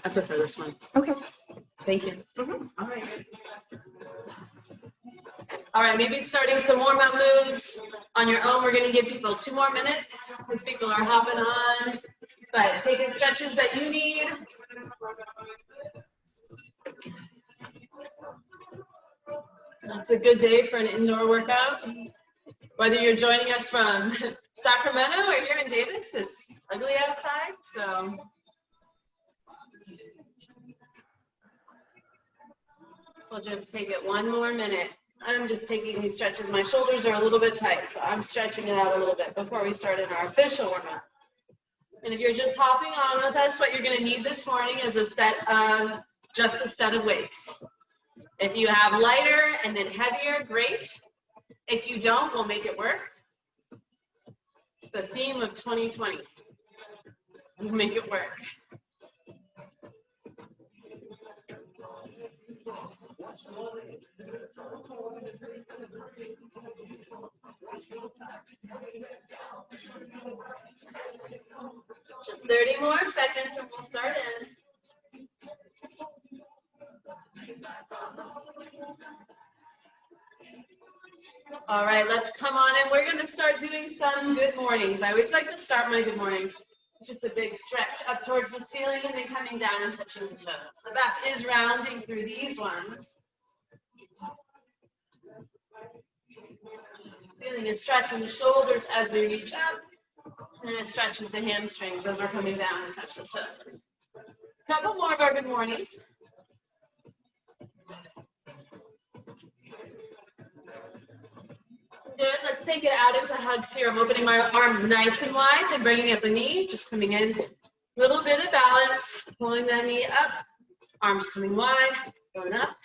I prefer this one. Okay. Thank you. All right. All right, maybe starting some warm-up moves on your own. We're going to give people 2 more minutes because people are hopping on, but taking stretches that you need. It's a good day for an indoor workout. Whether you're joining us from Sacramento or here in Davis, it's ugly outside, so. We'll just take it 1 more minute. I'm just taking these stretches. My shoulders are a little bit tight, so I'm stretching it out a little bit before we start in our official warm-up. And if you're just hopping on with us, what you're going to need this morning is just a set of weights. If you have lighter and then heavier, great. If you don't, we'll make it work. It's the theme of 2020. We'll make it work. Just 30 more seconds and we'll start in. All right, let's come on in. We're going to start doing some good mornings. I always like to start my good mornings. Just a big stretch up towards the ceiling and then coming down and touching the toes. The back is rounding through these ones. Feeling a stretch in the shoulders as we reach up. And it stretches the hamstrings as we're coming down and touch the toes. A couple more of our good mornings. Good. Let's take it out into hugs here. I'm opening my arms nice and wide, then bringing up a knee, just coming in. A little bit of balance, pulling that knee up, arms coming wide, going up.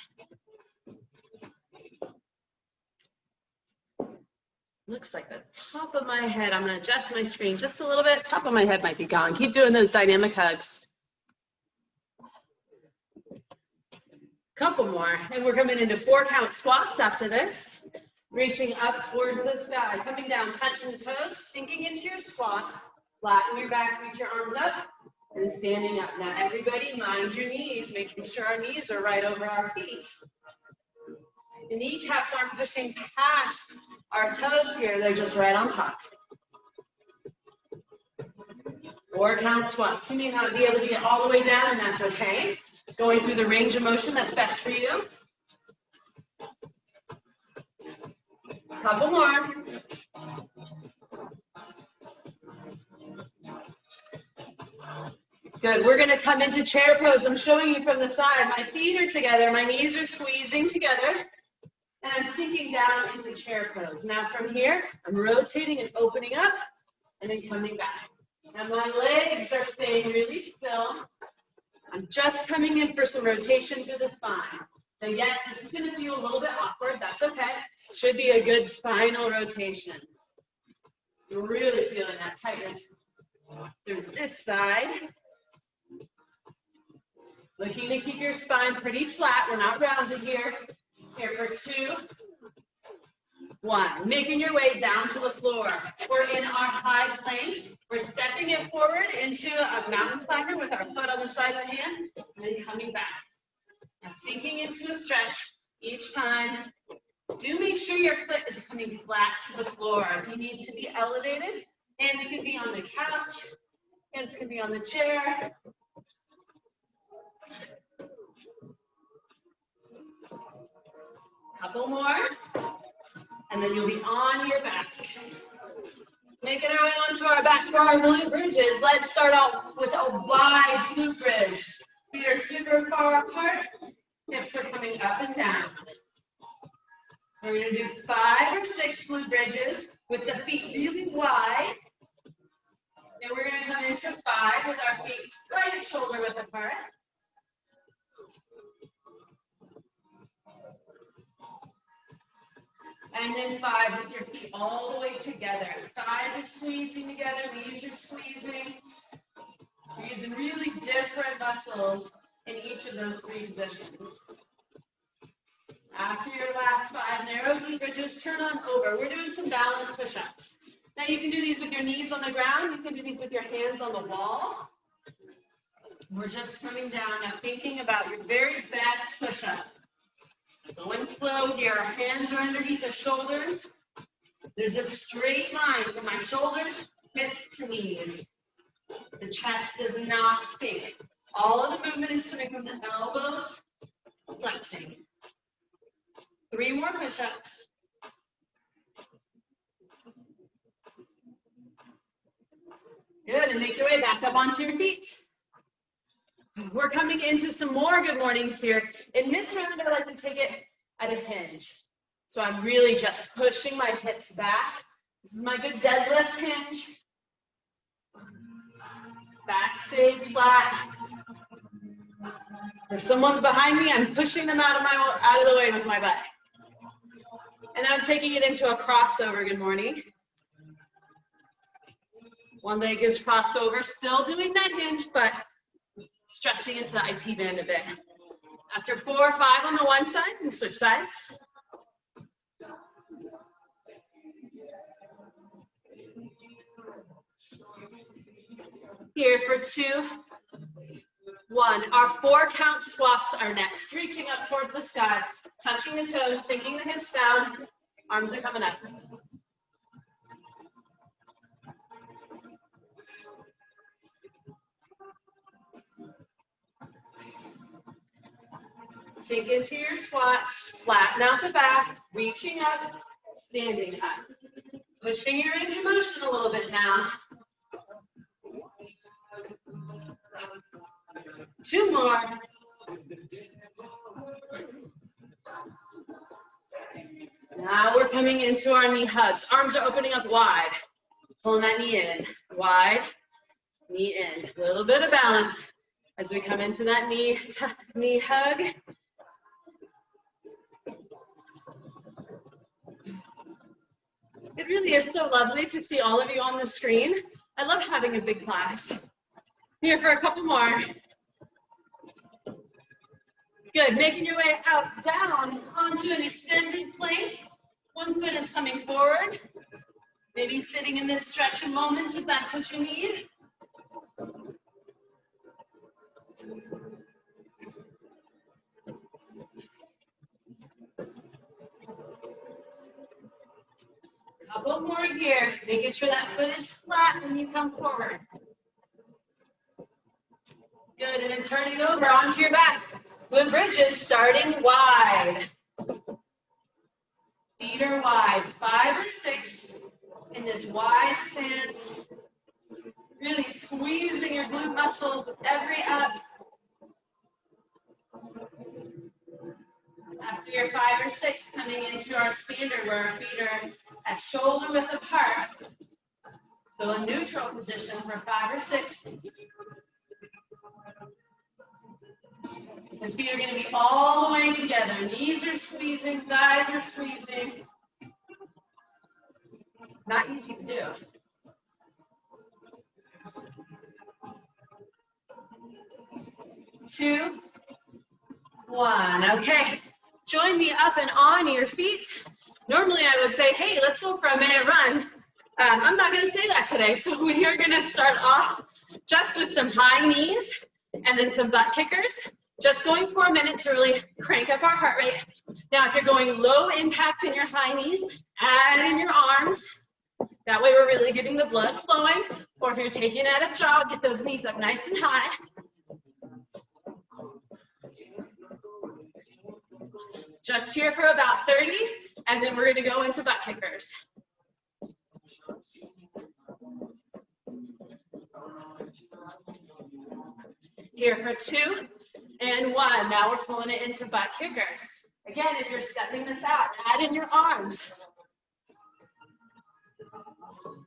Looks like the top of my head, I'm going to adjust my screen just a little bit. Top of my head might be gone. Keep doing those dynamic hugs. Couple more, and we're coming into 4-count squats after this. Reaching up towards the sky, coming down, touching the toes, sinking into your squat, flatten your back, reach your arms up, and standing up. Now everybody mind your knees, making sure our knees are right over our feet. The kneecaps aren't pushing past our toes here, they're just right on top. 4-count squats. You may not be able to get all the way down, and that's okay. Going through the range of motion that's best for you. Couple more. Good. We're going to come into chair pose. I'm showing you from the side. My feet are together. My knees are squeezing together. And I'm sinking down into chair pose. Now from here, I'm rotating and opening up and then coming back. And my legs are staying really still. I'm just coming in for some rotation through the spine. So yes, this is going to feel a little bit awkward. That's okay. Should be a good spinal rotation. You're really feeling that tightness through this side. Looking to keep your spine pretty flat. We're not rounded here. Here for 2, 1. Making your way down to the floor. We're in our high plank. We're stepping it forward into a mountain climber with our foot on the side of the hand, and then coming back. Now sinking into a stretch each time. Do make sure your foot is coming flat to the floor. If you need to be elevated, hands can be on the couch, hands can be on the chair. Couple more, and then you'll be on your back. Making our way onto our back for our glute bridges. Let's start out with a wide glute bridge. Feet are super far apart. Hips are coming up and down. We're going to do 5 or 6 glute bridges with the feet really wide. And we're going to come into 5 with our feet right shoulder width apart. And then 5 with your feet all the way together. Thighs are squeezing together, knees are squeezing. We're using really different muscles in each of those 3 positions. After your last 5 narrow glute bridges, turn on over. We're doing some balance push-ups. Now you can do these with your knees on the ground. You can do these with your hands on the wall. We're just coming down now, thinking about your very best push-up. Going slow here, our hands are underneath the shoulders. There's a straight line from my shoulders, hips to knees. The chest does not sink. All of the movement is coming from the elbows, flexing. 3 more push-ups. Good, and make your way back up onto your feet. We're coming into some more good mornings here. In this round, I like to take it at a hinge. So I'm really just pushing my hips back. This is my good deadlift hinge. Back stays flat. If someone's behind me, I'm pushing them out of the way with my butt. And I'm taking it into a crossover good morning. One leg is crossed over, still doing that hinge, but stretching into the IT band a bit. After 4 or 5 on the one side, and switch sides. Here for 2, 1. Our 4 count squats are next. Reaching up towards the sky, touching the toes, sinking the hips down. Arms are coming up. Sink into your squats, flatten out the back, reaching up, standing up. Pushing your range of motion a little bit now. 2 more. Now we're coming into our knee hugs. Arms are opening up wide. Pulling that knee in. Wide, knee in. A little bit of balance as we come into that knee hug. It really is so lovely to see all of you on the screen. I love having a big class. Here for a couple more. Good, making your way out, down, onto an extended plank. One foot is coming forward. Maybe sitting in this stretch a moment if that's what you need. Couple more here, making sure that foot is flat when you come forward. Good, and then turning over onto your back. With bridges, starting wide. Feet are wide, 5 or 6 in this wide stance. Really squeezing your glute muscles with every up. After your 5 or 6, coming into our standard where our feet are at shoulder width apart. So a neutral position for 5 or 6. The feet are going to be all the way together. Knees are squeezing, thighs are squeezing. Not easy to do. Two, 1. Okay. Join me up and on your feet. Normally I would say, hey, let's go for a minute run. I'm not going to say that today. So we are going to start off just with some high knees and then some butt kickers. Just going for a minute to really crank up our heart rate. Now, if you're going low impact in your high knees, add in your arms. That way we're really getting the blood flowing. Or if you're taking it at a jog, get those knees up nice and high. Just here for about 30, and then we're going to go into butt kickers. Here for 2 and 1. Now we're pulling it into butt kickers. Again, if you're stepping this out, add in your arms.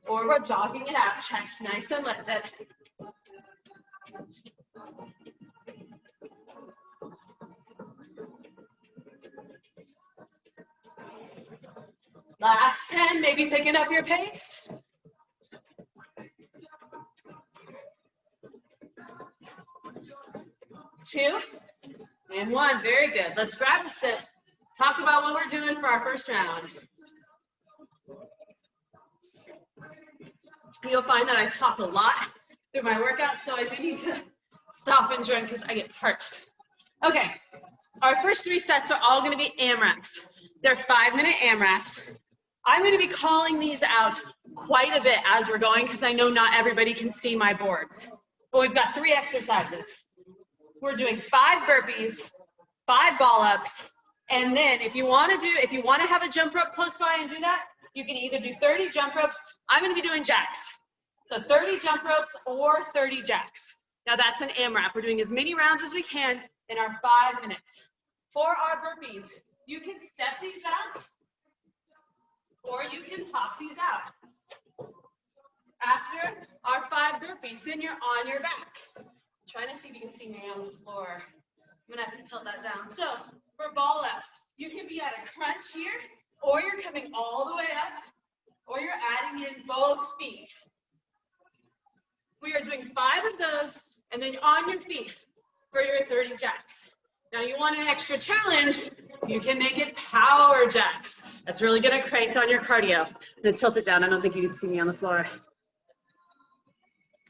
Or we're jogging it out, chest nice and lifted. Last 10, maybe picking up your pace. Two and 1, very good. Let's grab a sit. Talk about what we're doing for our first round. You'll find that I talk a lot through my workout, so I do need to stop and drink because I get parched. Okay, our first 3 sets are all going to be AMRAPs. They're 5-minute AMRAPs. I'm going to be calling these out quite a bit as we're going because I know not everybody can see my boards. But we've got 3 exercises. We're doing 5 burpees, 5 ball ups, and then if you want to have a jump rope close by and do that, you can either do 30 jump ropes. I'm going to be doing jacks. So 30 jump ropes or 30 jacks. Now that's an AMRAP. We're doing as many rounds as we can in our 5 minutes. For our burpees, you can step these out or you can pop these out. After our 5 burpees, then you're on your back. I'm trying to see if you can see me on the floor. I'm gonna have to tilt that down. So for ball ups, you can be at a crunch here, or you're coming all the way up, or you're adding in both feet. We are doing 5 of those, and then on your feet for your 30 jacks. Now you want an extra challenge, you can make it power jacks. That's really gonna crank on your cardio. I'm gonna tilt it down, I don't think you can see me on the floor.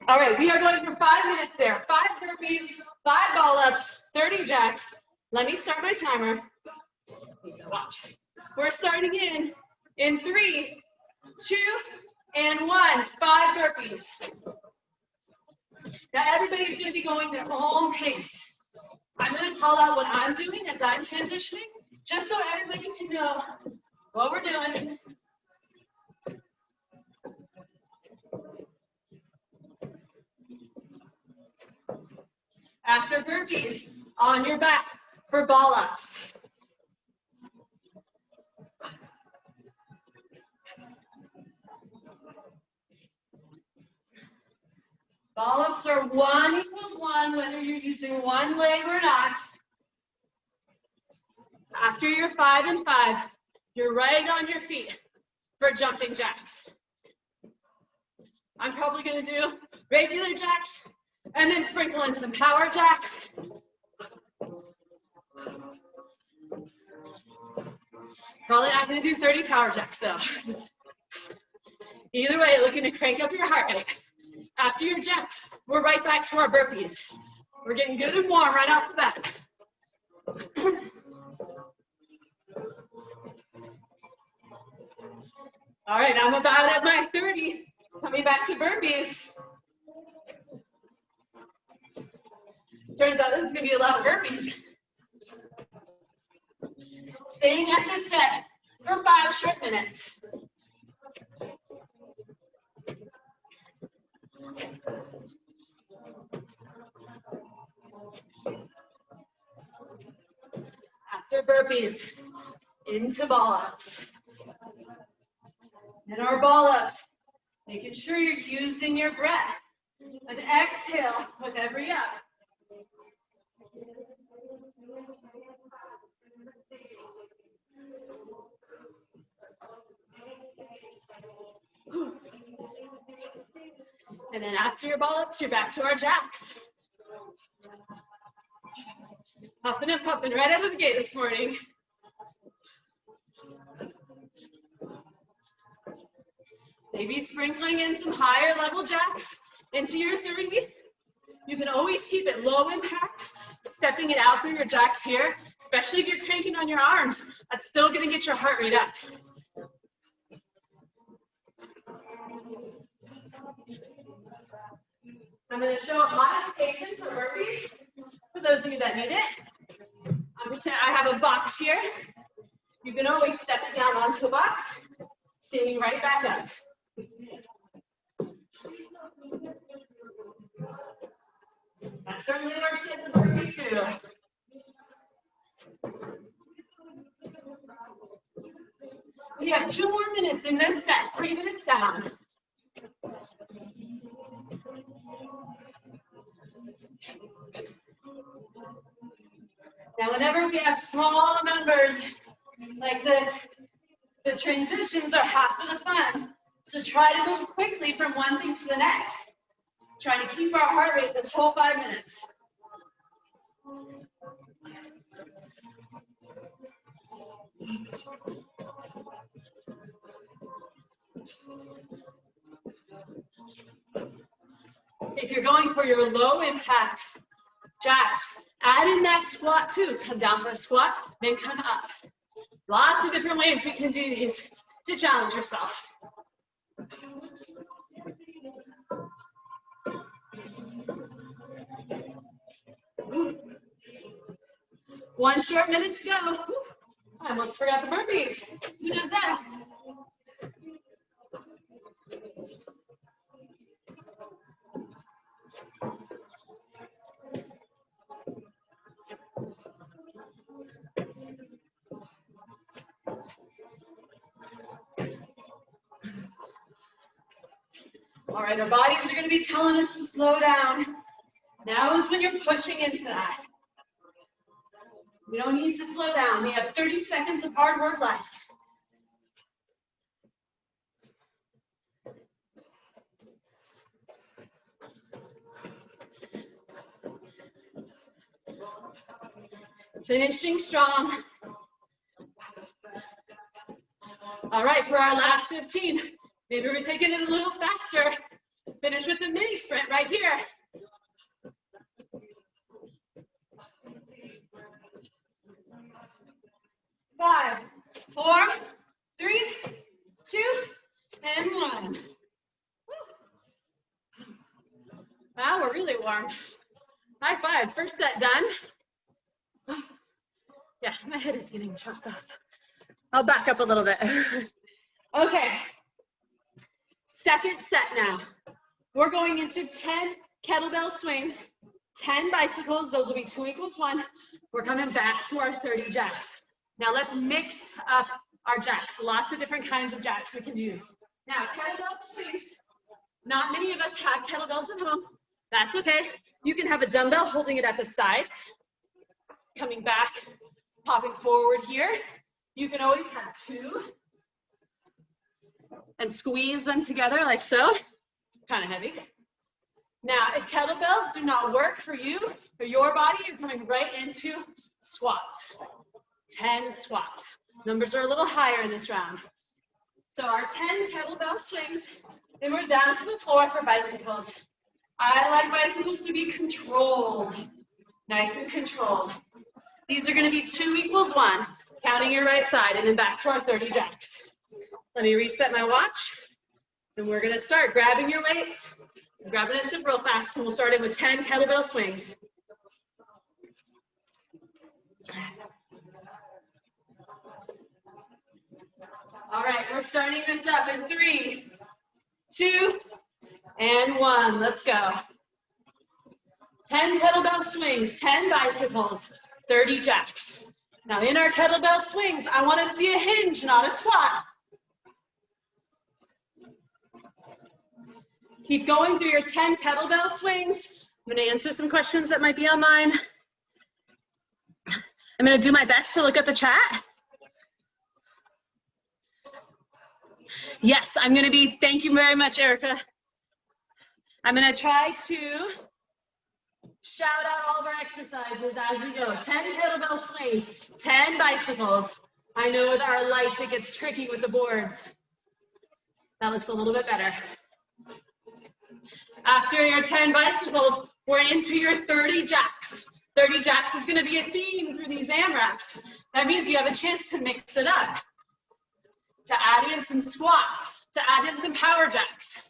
All right, we are going for 5 minutes there. 5 burpees, 5 ball ups, 30 jacks. Let me start my timer. Please watch. We're starting in 3, 2, and 1. 5 burpees. Now everybody's going to be going their own pace. I'm going to call out what I'm doing as I'm transitioning, just so everybody can know what we're doing. After burpees, on your back for ball ups. Ball ups are 1 equals 1, whether you're using one leg or not. After your 5 and 5, you're right on your feet for jumping jacks. I'm probably going to do regular jacks and then sprinkle in some power jacks. Probably not going to do 30 power jacks though. Either way, looking to crank up your heart rate. After your jacks, we're right back to our burpees. We're getting good and warm right off the bat. All right, I'm about at my 30. Coming back to burpees. Turns out this is going to be a lot of burpees. Staying at this set for 5 short minutes. After burpees, into ball ups. And our ball ups, making sure you're using your breath. An exhale with every up. And then after your ball ups, you're back to our jacks. Puffing and puffing right out of the gate this morning. Maybe sprinkling in some higher level jacks into your 30. You can always keep it low impact, stepping it out through your jacks here, especially if you're cranking on your arms. That's still gonna get your heart rate up. I'm going to show a modification for burpees for those of you that need it. I have a box here. You can always step it down onto a box, standing right back up. That certainly works in the burpee too. We have 2 more minutes in this set, 3 minutes down. Now, whenever we have small numbers like this, the transitions are half of the fun. So try to move quickly from one thing to the next. Trying to keep our heart rate this whole 5 minutes. If you're going for your low impact jacks. Add in that squat too. Come down for a squat, then come up. Lots of different ways we can do these to challenge yourself. Ooh. 1 short minute to go. I almost forgot the burpees. Who does that? All right, our bodies are going to be telling us to slow down. Now is when you're pushing into that. We don't need to slow down. We have 30 seconds of hard work left. Finishing strong. All right, for our last 15, maybe we're taking it a little faster. Finish with the mini sprint right here. 5, 4, 3, 2, and 1. Wow, we're really warm. High five, first set done. Yeah, my head is getting chopped off. I'll back up a little bit. Okay, second set now. We're going into 10 kettlebell swings, 10 bicycles. Those will be 2 equals 1. We're coming back to our 30 jacks. Now let's mix up our jacks. Lots of different kinds of jacks we can use. Now, kettlebell swings. Not many of us have kettlebells at home. That's okay. You can have a dumbbell holding it at the sides, coming back, popping forward here. You can always have 2 and squeeze them together like so. It's kind of heavy. Now, if kettlebells do not work for you or your body, you're coming right into squats. 10 squats. Numbers are a little higher in this round. So our 10 kettlebell swings, then we're down to the floor for bicycles. I like bicycles to be controlled, nice and controlled. These are going to be 2 equals 1, counting your right side, and then back to our 30 jacks. Let me reset my watch, and we're going to start grabbing your weights, grabbing a sip real fast, and we'll start in with 10 kettlebell swings. All right, we're starting this up in 3, 2, and 1. Let's go. 10 kettlebell swings, 10 bicycles, 30 jacks. Now in our kettlebell swings, I want to see a hinge, not a squat. Keep going through your 10 kettlebell swings. I'm going to answer some questions that might be online. I'm going to do my best to look at the chat. Yes, I'm going to be, thank you very much, Erica. I'm going to try to shout out all of our exercises as we go. 10 kettlebell swings, 10 bicycles. I know with our lights, it gets tricky with the boards. That looks a little bit better. After your 10 bicycles, we're into your 30 jacks. 30 jacks is going to be a theme for these AMRAPs. That means you have a chance to mix it up, to add in some squats, to add in some power jacks,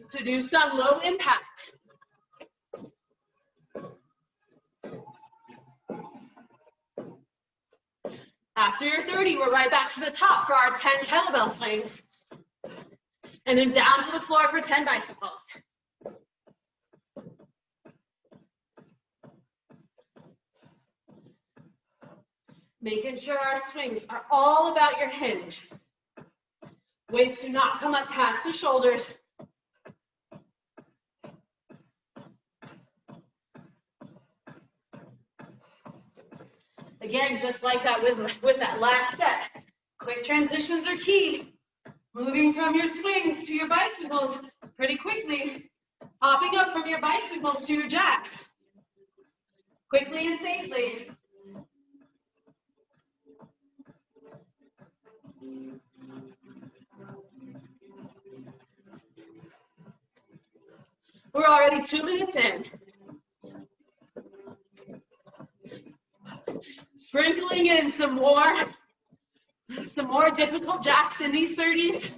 to do some low impact. After your 30, we're right back to the top for our 10 kettlebell swings. And then down to the floor for 10 bicycles. Making sure our swings are all about your hinge. Weights do not come up past the shoulders. Again, just like that with that last set. Quick transitions are key. Moving from your swings to your bicycles pretty quickly. Hopping up from your bicycles to your jacks. Quickly and safely. We're already 2 minutes in. Sprinkling in some more difficult jacks in these 30s.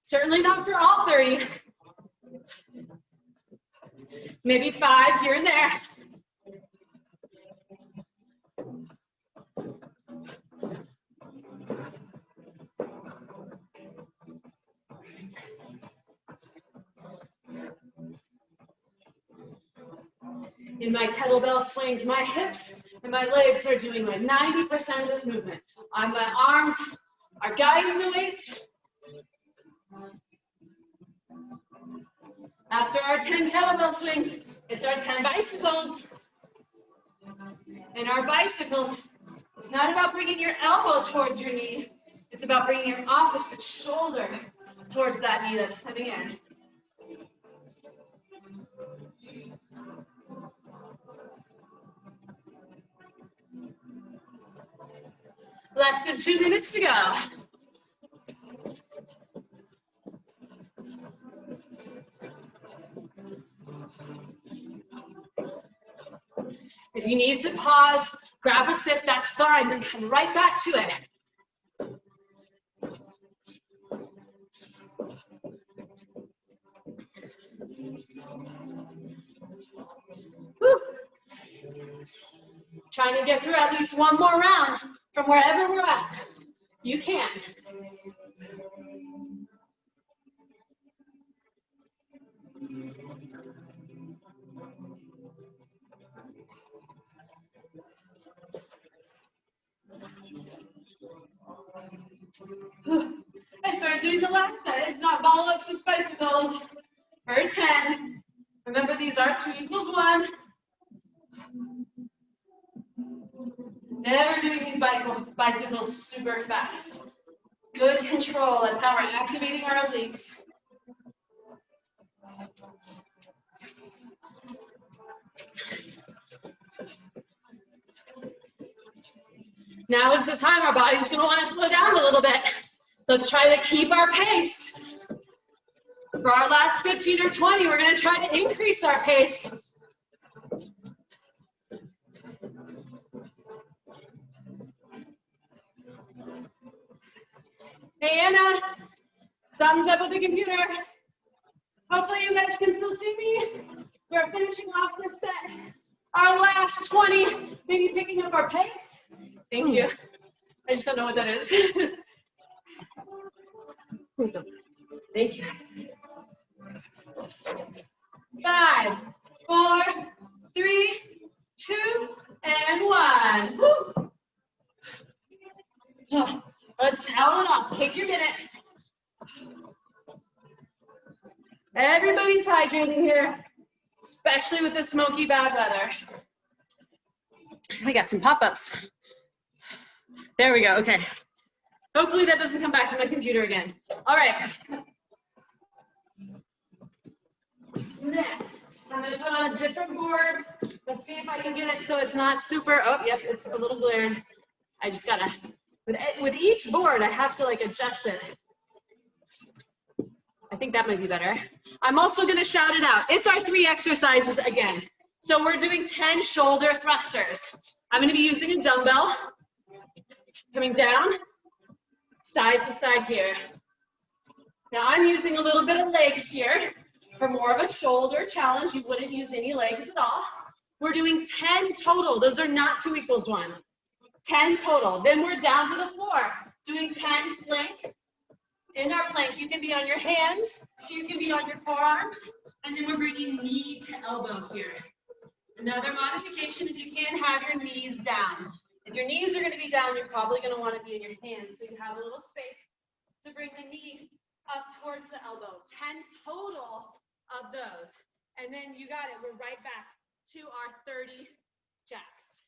Certainly not for all 30. Maybe 5 here and there. In my kettlebell swings, my hips and my legs are doing like 90% of this movement. My arms are guiding the weights. After our 10 kettlebell swings, it's our 10 bicycles. And our bicycles, it's not about bringing your elbow towards your knee. It's about bringing your opposite shoulder towards that knee that's coming in. Less than 2 minutes to go. If you need to pause, grab a sip, that's fine, then come right back to it. Whew. Trying to get through at least one more round from wherever we're at. You can. I started doing the last set. It's not ball ups, it's bicycles. For 10. Remember, these are 2 equals 1. Never doing these bicycles super fast. Good control. That's how we're activating our obliques. Now is the time our body's going to want to slow down a little bit. Let's try to keep our pace. For our last 15 or 20, we're going to try to increase our pace. Hey, Anna, something's up with the computer. Hopefully you guys can still see me. We're finishing off this set. Our last 20, maybe picking up our pace. Thank you. I just don't know what that is. Thank you. 5, 4, 3, 2, and 1. Woo. Let's towel it off. Take your minute. Everybody's hydrating here, especially with the smoky bad weather. I got some pop-ups. There we go. Okay. Hopefully that doesn't come back to my computer again. All right. Next, I'm going to put on a different board. Let's see if I can get it so it's not super. Oh, yep, it's a little blurred. I just got to, with each board, I have to like adjust it. I think that might be better. I'm also going to shout it out. It's our 3 exercises again. So we're doing 10 shoulder thrusters. I'm going to be using a dumbbell, coming down, side to side here. Now I'm using a little bit of legs here for more of a shoulder challenge. You wouldn't use any legs at all. We're doing 10 total. Those are not 2 equals 1. 10 total. Then we're down to the floor, doing 10 plank. In our plank, you can be on your hands, you can be on your forearms, and then we're bringing knee to elbow here. Another modification is you can have your knees down. If your knees are going to be down, you're probably going to want to be in your hands, so you have a little space to bring the knee up towards the elbow. 10 total of those. And then you got it. We're right back to our 30 jacks.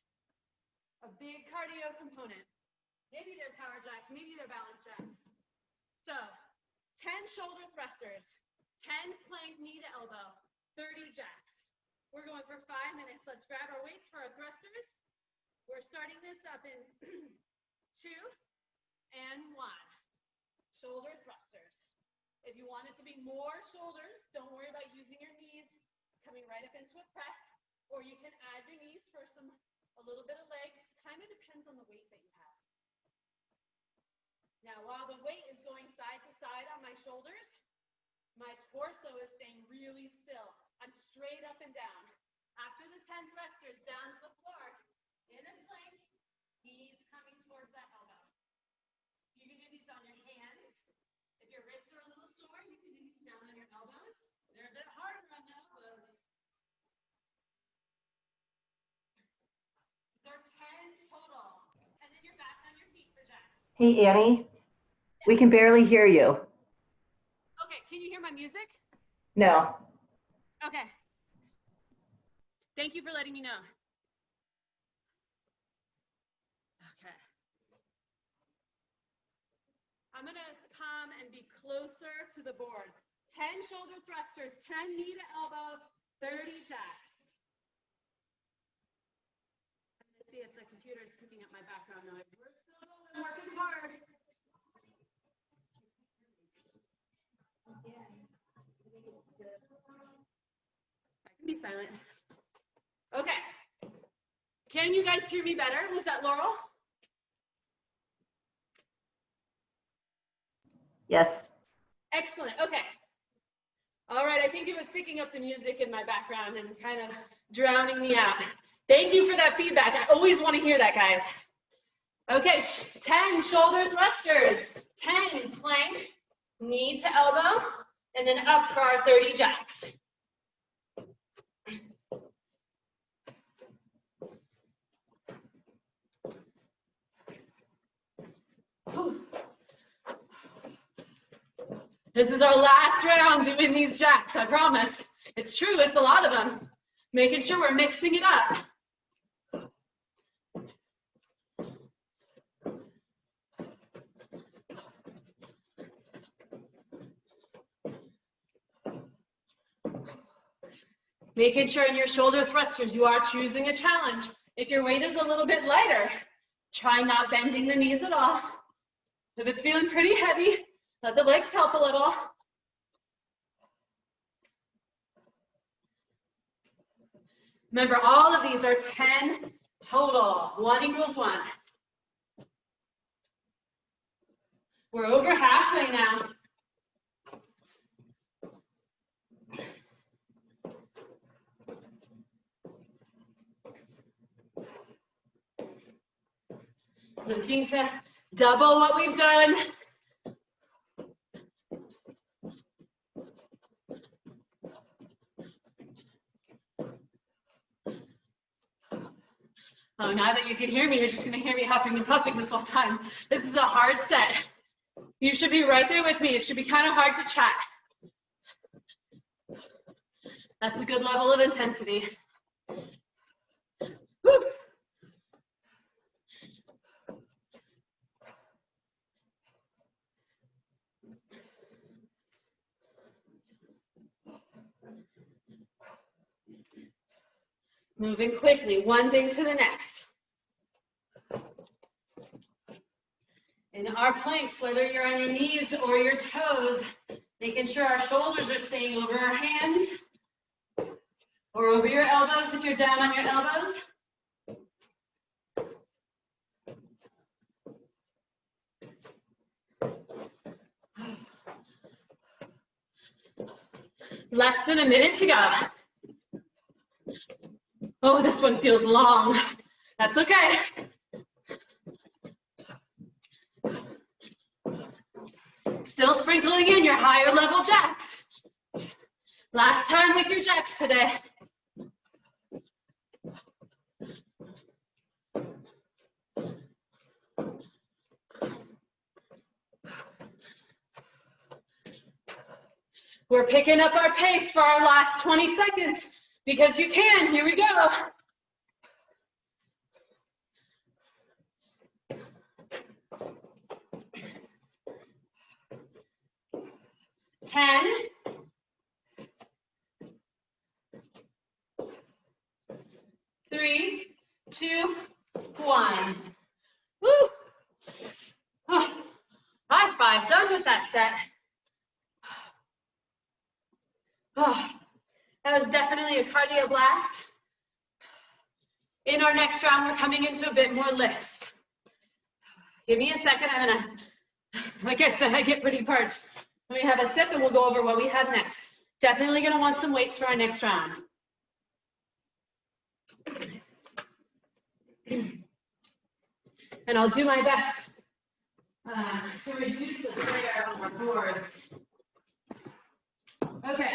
A big cardio component. Maybe they're power jacks, maybe they're balance jacks. So 10 shoulder thrusters, 10 plank knee to elbow, 30 jacks. We're going for 5 minutes. Let's grab our weights for our thrusters. We're starting this up in 2 and 1. Shoulder thrusters. If you want it to be more shoulders, don't worry about using your knees coming right up into a press, or you can add your knees for some a little bit of legs, kind of depends on the weight that you have. Now, while the weight is going side to side on my shoulders, my torso is staying really still. I'm straight up and down. After the 10 thrusters, down to the floor, in a plank, knees coming towards that elbow. You can do these on your hands. If your wrists are a little sore, you can do these down on your elbows. They're a bit harder on the elbows. They're 10 total. And then you're back on your feet for jacks. Hey, Annie, we can barely hear you. Okay, can you hear my music? No. Okay. Thank you for letting me know. Okay. I'm going to come and be closer to the board. 10 shoulder thrusters, 10 knee to elbow, 30 jacks. I'm going to see if the computer is picking up my background noise. We're still going, working hard. I can be silent. Okay. Can you guys hear me better? Was that Laurel? Yes. Excellent. Okay. All right. I think it was picking up the music in my background and kind of drowning me out. Thank you for that feedback. I always want to hear that, guys. Okay. 10 shoulder thrusters, 10 plank, knee to elbow, and then up for our 30 jacks. This is our last round doing these jacks, I promise. It's true, it's a lot of them. Making sure we're mixing it up. Making sure in your shoulder thrusters you are choosing a challenge. If your weight is a little bit lighter, try not bending the knees at all. If it's feeling pretty heavy, let the legs help a little. Remember, all of these are 10 total. 1 equals 1. We're over halfway now. Looking to double what we've done. Oh, now that you can hear me, you're just going to hear me huffing and puffing this whole time. This is a hard set. You should be right there with me. It should be kind of hard to chat. That's a good level of intensity. Whew. Moving quickly, one thing to the next. In our planks, whether you're on your knees or your toes, making sure our shoulders are staying over our hands or over your elbows if you're down on your elbows. Less than a minute to go. Oh, this one feels long. That's okay. Still sprinkling in your higher level jacks. Last time with your jacks today. We're picking up our pace for our last 20 seconds because you can. Here we go. Ten. 3, 2, 1. Woo! Oh, high five, done with that set. Oh, that was definitely a cardio blast. In our next round, we're coming into a bit more lifts. Give me a second, I'm gonna, like I said, I get pretty parched. Let me have a sip and we'll go over what we have next. Definitely gonna want some weights for our next round. And I'll do my best to reduce the glare on our boards. Okay.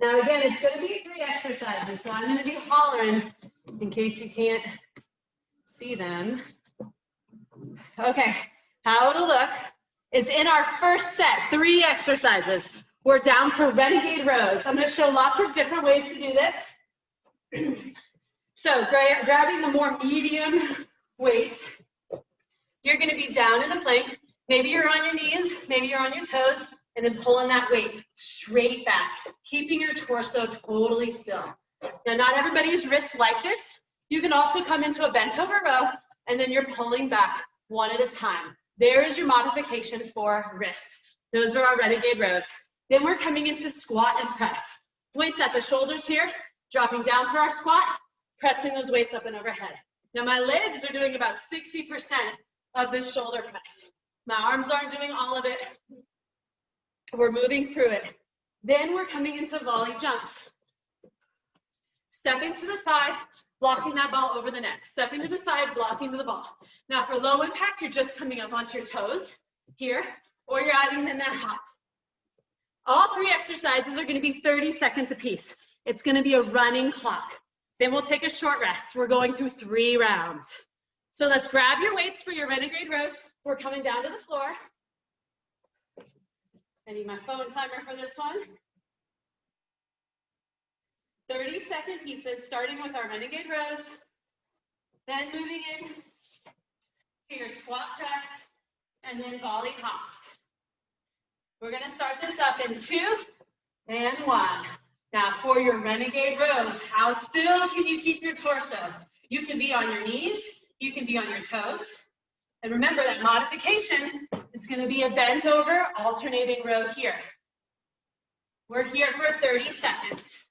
Now again, it's gonna be 3 exercises, so I'm gonna be hollering in case you can't see them. Okay, how it'll look is in our first set, 3 exercises. We're down for renegade rows. I'm gonna show lots of different ways to do this. So grabbing the more medium weight, you're gonna be down in the plank. Maybe you're on your knees, maybe you're on your toes, and then pulling that weight straight back, keeping your torso totally still. Now, not everybody's wrists like this. You can also come into a bent over row, and then you're pulling back one at a time. There is your modification for wrists. Those are our renegade rows. Then we're coming into squat and press. Weights at the shoulders here, dropping down for our squat, pressing those weights up and overhead. Now my legs are doing about 60% of this shoulder press. My arms aren't doing all of it. We're moving through it. Then we're coming into volley jumps. Stepping to the side, blocking that ball over the net. Stepping to the side, blocking to the ball. Now for low impact, you're just coming up onto your toes here, or you're adding in that hop. All 3 exercises are gonna be 30 seconds apiece. It's gonna be a running clock. Then we'll take a short rest. We're going through 3 rounds. So let's grab your weights for your renegade rows. We're coming down to the floor. I need my phone timer for this one. 30-second pieces, starting with our renegade rows, then moving in to your squat press, and then volley hops. We're gonna start this up in 2 and 1. Now for your renegade rows, how still can you keep your torso? You can be on your knees, you can be on your toes. And remember that modification is gonna be a bent over alternating row here. We're here for 30 seconds.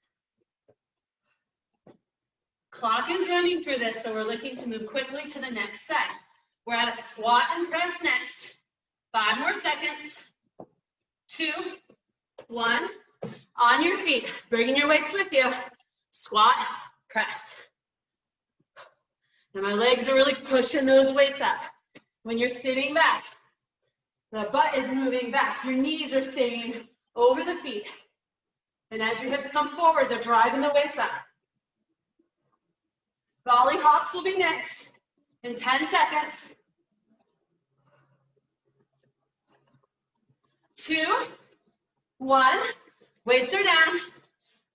Clock is running through this, so we're looking to move quickly to the next set. We're at a squat and press next. 5 more seconds. 2, 1. On your feet, bringing your weights with you. Squat, press. Now my legs are really pushing those weights up. When you're sitting back, the butt is moving back. Your knees are staying over the feet. And as your hips come forward, they're driving the weights up. Volley hops will be next in 10 seconds. 2, 1. Weights are down.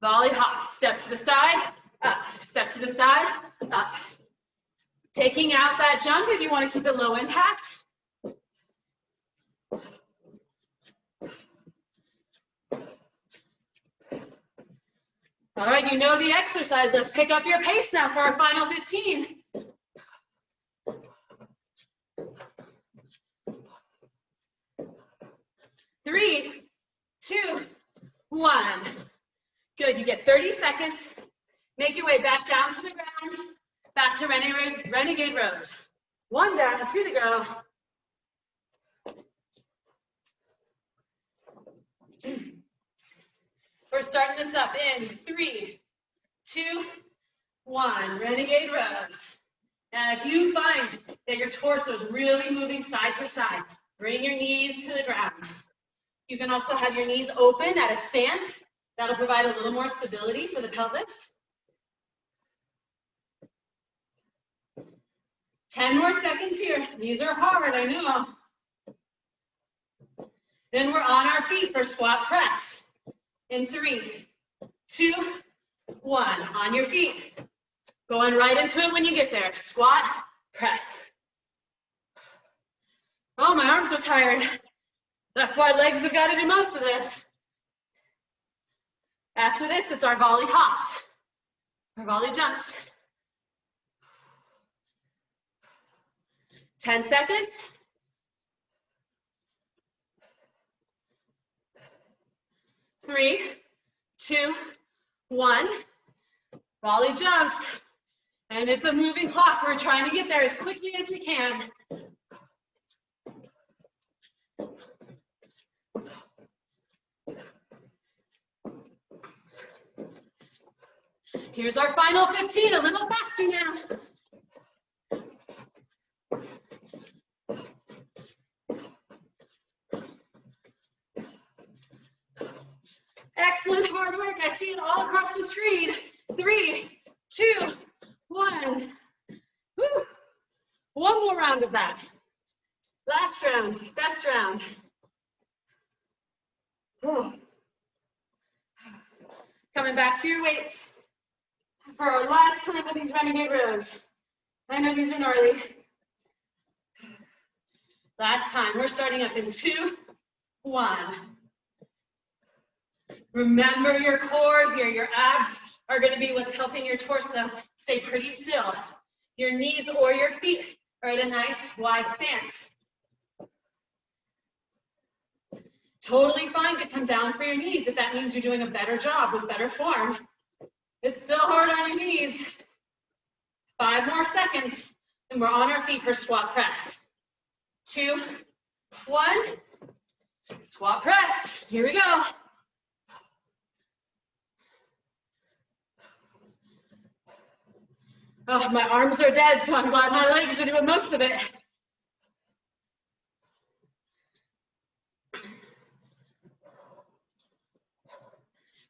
Volley hops. Step to the side, up. Step to the side, up. Taking out that jump if you want to keep it low impact. All right, you know the exercise. Let's pick up your pace now for our final 15. Three, 2, 1. Good, you get 30 seconds. Make your way back down to the ground, back to renegade rows. 1 down, 2 to go. We're starting this up in 3, 2, 1. Renegade rows. Now, if you find that your torso is really moving side to side, bring your knees to the ground. You can also have your knees open at a stance. That'll provide a little more stability for the pelvis. 10 more seconds here. These are hard, I know. Then we're on our feet for squat press. In 3, 2, 1. On your feet. Going right into it when you get there. Squat, press. Oh, my arms are tired. That's why legs have got to do most of this. After this, it's our volley hops, our volley jumps. 10 seconds. 3, 2, 1. Volley jumps. And it's a moving clock. We're trying to get there as quickly as we can. Here's our final 15, a little faster now. Excellent hard work. I see it all across the screen. 3, 2, 1. Woo. One more round of that. Last round, best round. Oh. Coming back to your weights for our last time with these renegade rows. I know these are gnarly. Last time, we're starting up in 2, 1. Remember your core here, your abs are gonna be what's helping your torso stay pretty still. Your knees or your feet are at a nice wide stance. Totally fine to come down for your knees if that means you're doing a better job with better form. It's still hard on your knees. 5 more seconds, and we're on our feet for squat press. 2, 1, squat press. Here we go. Oh, my arms are dead, so I'm glad my legs are doing most of it.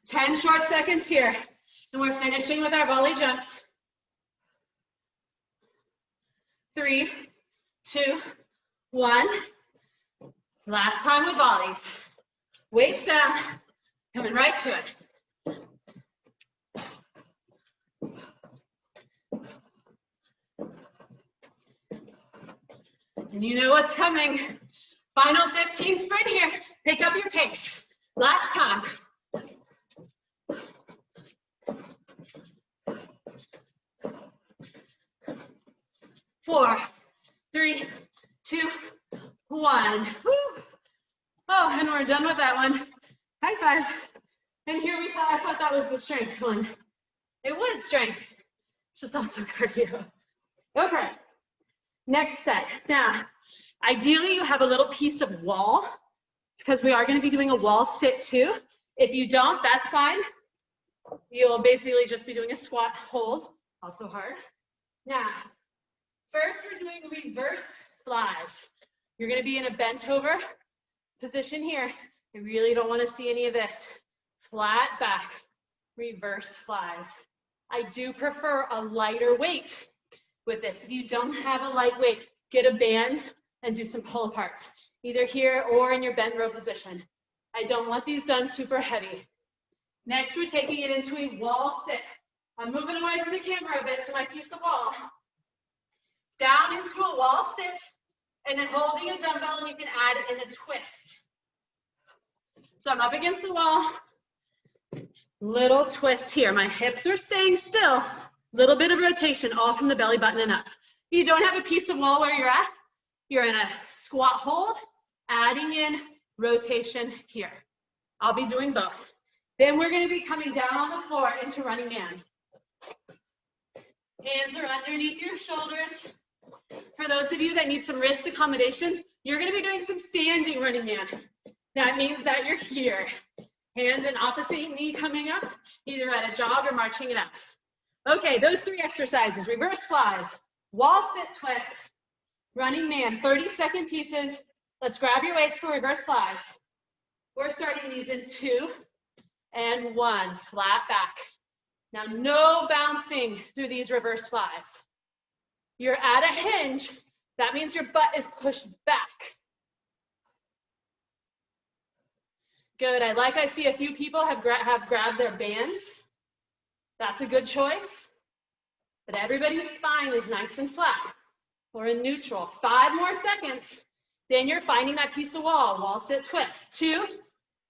Ten short seconds here, and we're finishing with our volley jumps. 3, 2, 1. Last time with volleys. Weights down, coming right to it. And you know what's coming. Final 15 sprint here. Pick up your pace. Last time. 4, 3, 2, 1. Woo. Oh, and we're done with that one. High five. And here we thought, I thought that was the strength one. It was strength. It's just also cardio. Okay. Next set. Now, ideally you have a little piece of wall because we are going to be doing a wall sit too. If you don't, that's fine. You'll basically just be doing a squat hold, also hard. Now, first we're doing reverse flies. You're going to be in a bent over position here. I really don't want to see any of this. Flat back, reverse flies. I do prefer a lighter weight with this. If you don't have a light weight, get a band and do some pull aparts, either here or in your bent row position. I don't want these done super heavy. Next, we're taking it into a wall sit. I'm moving away from the camera a bit to my piece of wall. Down into a wall sit, and then holding a dumbbell, and you can add in a twist. So I'm up against the wall, little twist here. My hips are staying still. Little bit of rotation, all from the belly button and up. If you don't have a piece of wall where you're in a squat hold, adding in rotation here. I'll be doing both. Then we're going to be coming down on the floor into running man. Hands are underneath your shoulders. For those of you that need some wrist accommodations, you're going to be doing some standing running man. That means that you're here. Hand and opposite knee coming up, either at a jog or marching it out. Okay, those 3 exercises, reverse flies, wall sit twist, running man, 30-second pieces. Let's grab your weights for reverse flies. We're starting these in 2 and 1, flat back. Now, no bouncing through these reverse flies. You're at a hinge. That means your butt is pushed back. Good, I see a few people have grabbed their bands. That's a good choice. But everybody's spine is nice and flat. We're in neutral. 5 more seconds. Then you're finding that piece of wall sit twist. 2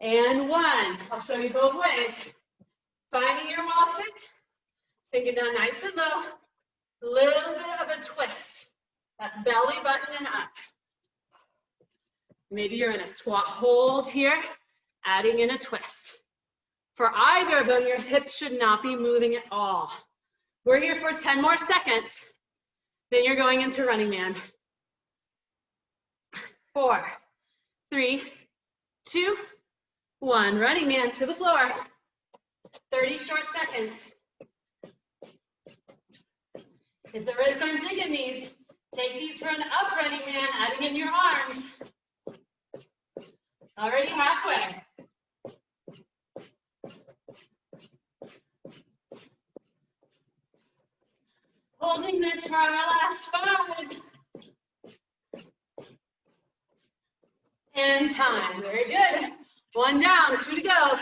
and 1. I'll show you both ways. Finding your wall sit, sink it down nice and low. Little bit of a twist. That's belly button and up. Maybe you're in a squat hold here, adding in a twist. For either of them, your hips should not be moving at all. We're here for 10 more seconds. Then you're going into running man. 4, 3, 2, 1. Running man to the floor. 30 short seconds. If the wrists aren't digging these, take these for an up running man, adding in your arms. Already halfway. Holding this for our last 5. And time. Very good. 1 down, 2 to go.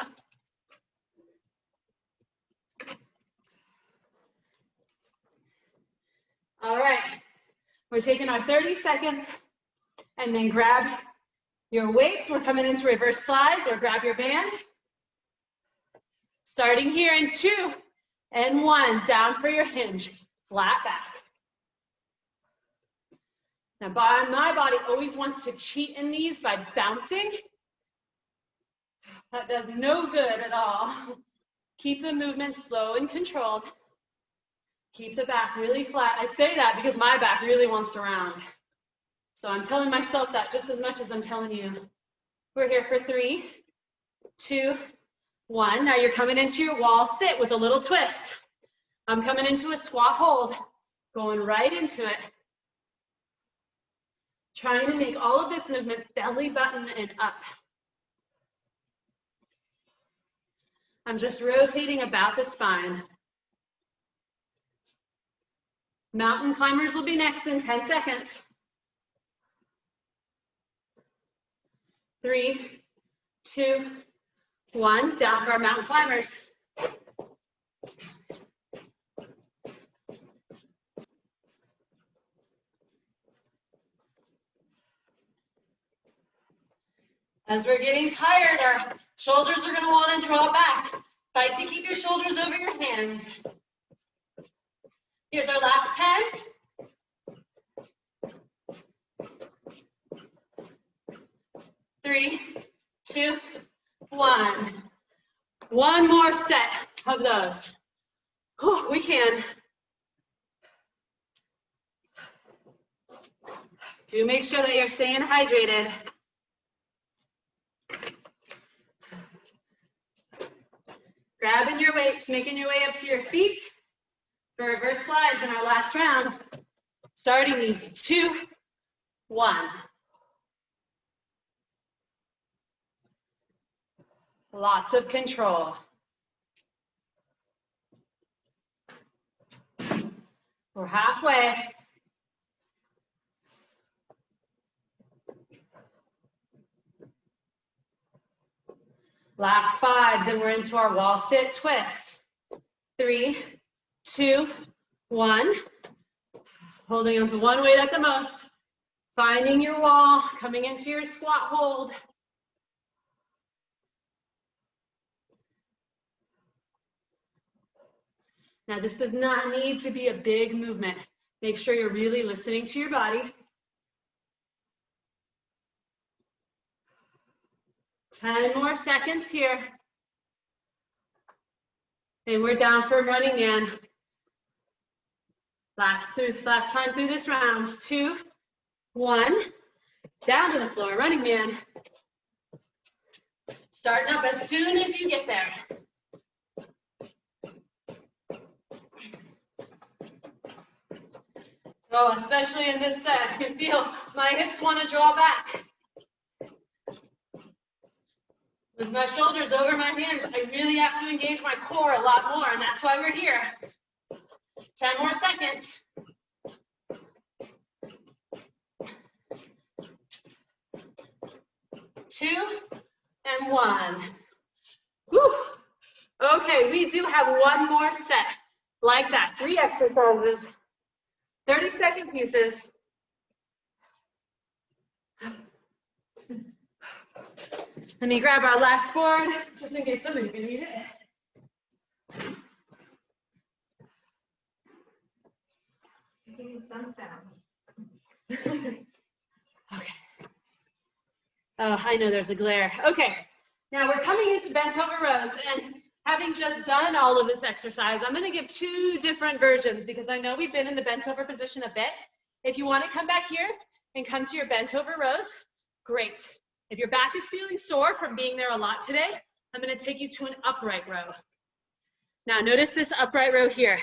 All right. We're taking our 30 seconds and then grab your weights. We're coming into reverse flies or grab your band. Starting here in 2 and 1. Down for your hinge. Flat back. Now, my body always wants to cheat in these by bouncing. That does no good at all. Keep the movement slow and controlled. Keep the back really flat. I say that because my back really wants to round. So I'm telling myself that just as much as I'm telling you. We're here for 3, 2, 1. Now you're coming into your wall sit with a little twist. I'm coming into a squat hold, going right into it. Trying to make all of this movement belly button and up. I'm just rotating about the spine. Mountain climbers will be next in 10 seconds. 3, 2, 1. Down for our mountain climbers. As we're getting tired, our shoulders are going to want to draw back. Fight to keep your shoulders over your hands. Here's our last 10. 3, 2, 1. One more set of those. Whew, we can. Do make sure that you're staying hydrated. Grabbing your weights, making your way up to your feet for reverse slides in our last round. Starting these 2, 1. Lots of control. We're halfway. Last 5, then we're into our wall sit twist. 3, 2, 1. Holding onto one weight at the most. Finding your wall, coming into your squat hold. Now, this does not need to be a big movement. Make sure you're really listening to your body. 10 more seconds here. And we're down for running man. Last time through this round. 2, 1. Down to the floor, running man. Starting up as soon as you get there. Oh, especially in this set, I can feel my hips want to draw back. With my shoulders over my hands, I really have to engage my core a lot more, and that's why we're here. 10 more seconds. 2 and 1. Whew. Okay, we do have one more set like that. 3 exercises, 30-second pieces. Let me grab our last board, just in case somebody can need it. Some sound. Okay. Oh, I know there's a glare. Okay, now we're coming into bent over rows, and Having just done all of this exercise, I'm going to give two different versions because I know we've been in the bent over position a bit. If you want to come back here and come to your bent over rows, great. If your back is feeling sore from being there a lot today, I'm going to take you to an upright row. Now notice this upright row here.